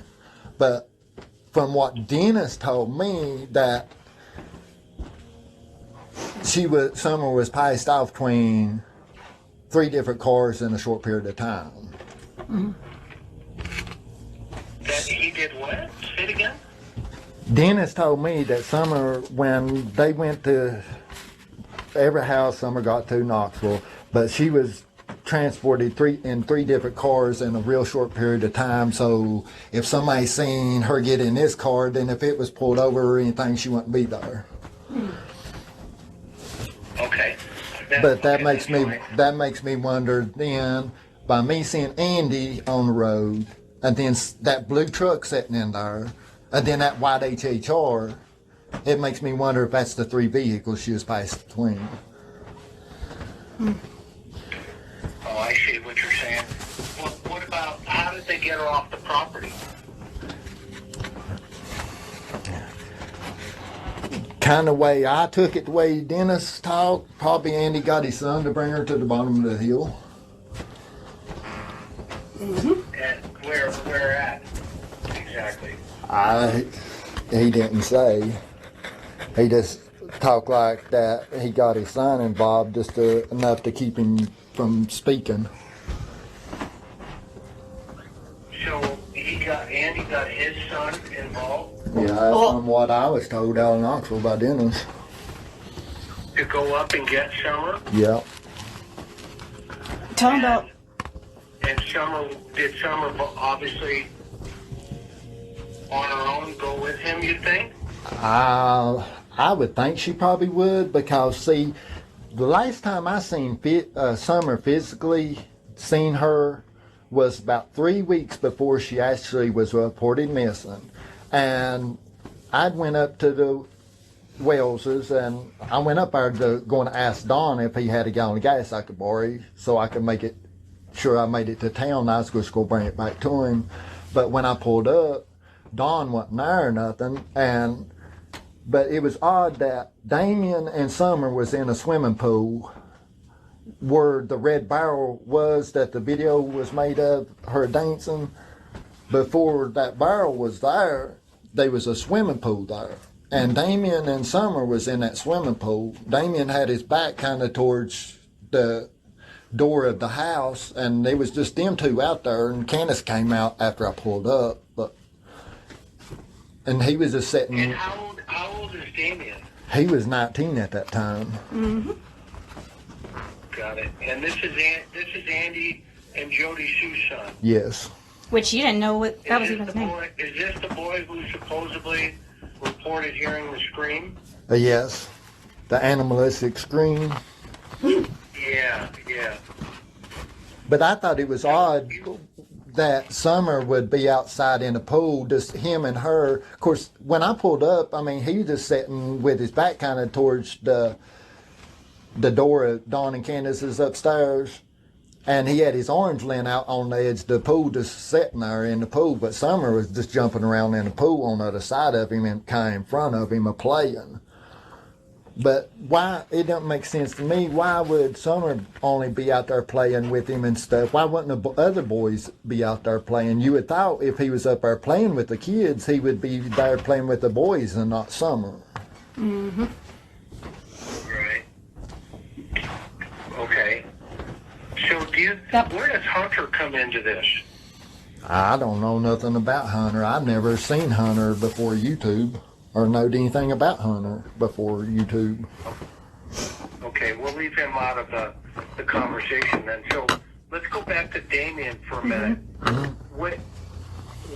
But from what Dennis told me, that Summer was passed off between 3 different cars in a short period of time. Mm-hmm. That he did what? Say it again? Dennis told me that Summer, when they went to every house Summer got to Knoxville, but she was transported in three different cars in a real short period of time. So if somebody seen her get in this car, then if it was pulled over or anything, she wouldn't be there. Okay. But that makes me wonder then, by me seeing Andy on the road, and then that blue truck sitting in there, and then that white HHR, it makes me wonder if that's the 3 vehicles she was passed between. Oh, I see what you're saying. What about, how did they get her off the property? Kind of way I took it, the way Dennis talked, probably Andy got his son to bring her to the bottom of the hill. Mm-hmm. And where at exactly? He didn't say. He just talked like that. He got his son involved just enough to keep him from speaking. So Andy got his son involved? Yeah, that's from what I was told out in Knoxville by Dennis. To go up and get Summer? Yeah. Tell him about. And did Summer obviously on her own go with him, you think? I would think she probably would, because see, the last time I seen Summer physically seen her was about 3 weeks before she actually was reported missing. And I went up to the Wellses, and I went up there going to ask Don if he had a gallon of gas I could borrow so I could make it sure I made it to town. I was going to go bring it back to him. But when I pulled up, Don wasn't there or nothing. But it was odd that Damien and Summer was in a swimming pool where the red barrel was that the video was made of her dancing. Before that barrel was there was a swimming pool there. And Damien and Summer was in that swimming pool. Damien had his back kind of towards the door of the house, and there was just them two out there, and Candace came out after I pulled up. And he was just sitting. And how old is Damien? He was 19 at that time. Mm-hmm. Got it. And this is Andy and Jody Sue's son. Yes. Which you didn't know what that was even his name. Is this the boy who supposedly reported hearing the scream? Yes. The animalistic scream. Yeah. But I thought it was odd that Summer would be outside in the pool, just him and her. Of course, when I pulled up, I mean, he was just sitting with his back kind of towards the door of Dawn and Candace's upstairs, and he had his arms laying out on the edge of the pool, just sitting there in the pool. But Summer was just jumping around in the pool on the other side of him and kind of in front of him, playing. But why, it doesn't make sense to me, why would Summer only be out there playing with him and stuff? Why wouldn't the other boys be out there playing? You would thought if he was up there playing with the kids, he would be there playing with the boys and not Summer. Mm-hmm. Right. Okay. So where does Hunter come into this? I don't know nothing about Hunter. I've never seen Hunter before YouTube, or knowed anything about Hunter before YouTube. Okay, we'll leave him out of the conversation then. So let's go back to Damien for a minute. Mm-hmm. What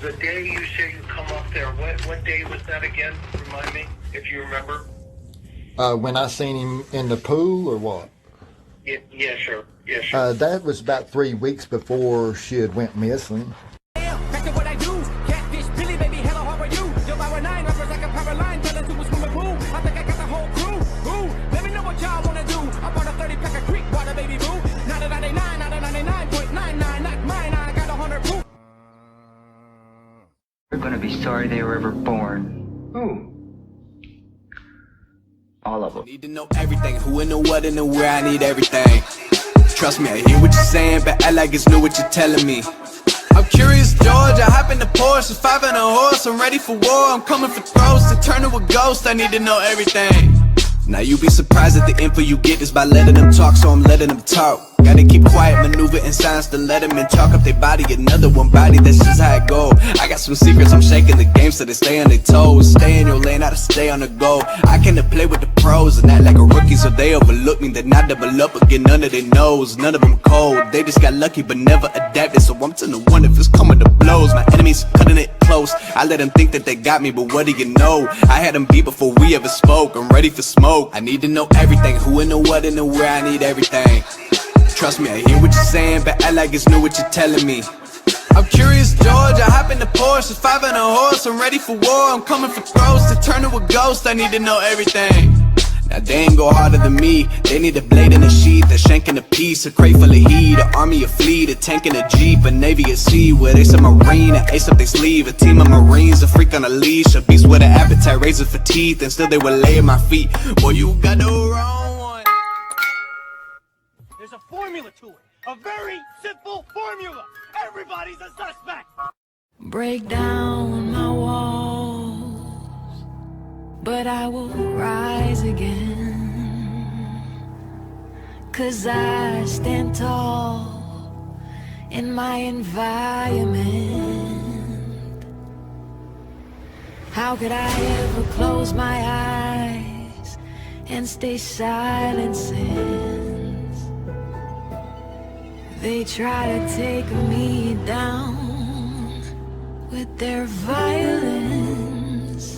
the day you said you come up there? What day was that again? Remind me if you remember. When I seen him in the pool, or what? Yes, sir. Yes, sir. That was about 3 weeks before she had went missing. born. Who? All of them. Need to know everything, who and the what and the where, I need everything. Trust me, I hear what you're saying, but act like it's new what you're telling me. I'm curious, George, I hop in the Porsche, 5 and a horse, I'm ready for war, I'm coming for throats, to turn to a ghost, I need to know everything. Now you be surprised at the info you get is by letting them talk, so I'm letting them talk. Gotta keep quiet, maneuver in silence to let them in. Talk up their body, another one body, that's just how it go. I got some secrets, I'm shaking the game so they stay on their toes. Stay in your lane, how to stay on the go. I came to play with the pros and act like a rookie, so they overlook me. Then I double up again, none of their knows. None of them cold, they just got lucky but never adapted. So I'm to the one if it's coming to blows. My enemies cutting it close, I let them think that they got me, but what do you know? I had them beat before we ever spoke, I'm ready for smoke. I need to know everything, who and the what and the where, I need everything. Trust me, I hear what you're saying, but act like it's new what you're telling me. I'm curious, George, I hop in the Porsche, 5 and a horse, I'm ready for war, I'm coming for throats, to turn to a ghost, I need to know everything. Now they ain't go harder than me, they need a blade in a sheath, a shank in a piece, a crate full of heat, an army, a fleet, a tank and a jeep, a navy at sea, with ace a marine, an ace up their sleeve, a team of marines, a freak on a leash, a beast with an appetite, razor for teeth, and still they would lay at my feet. Boy, you got the wrong one. There's a formula to it, a very simple formula. Everybody's a suspect. Break down my walls, but I will rise again. 'Cause I stand tall in my environment. How could I ever close my eyes and stay silent since they try to take me down with their violence?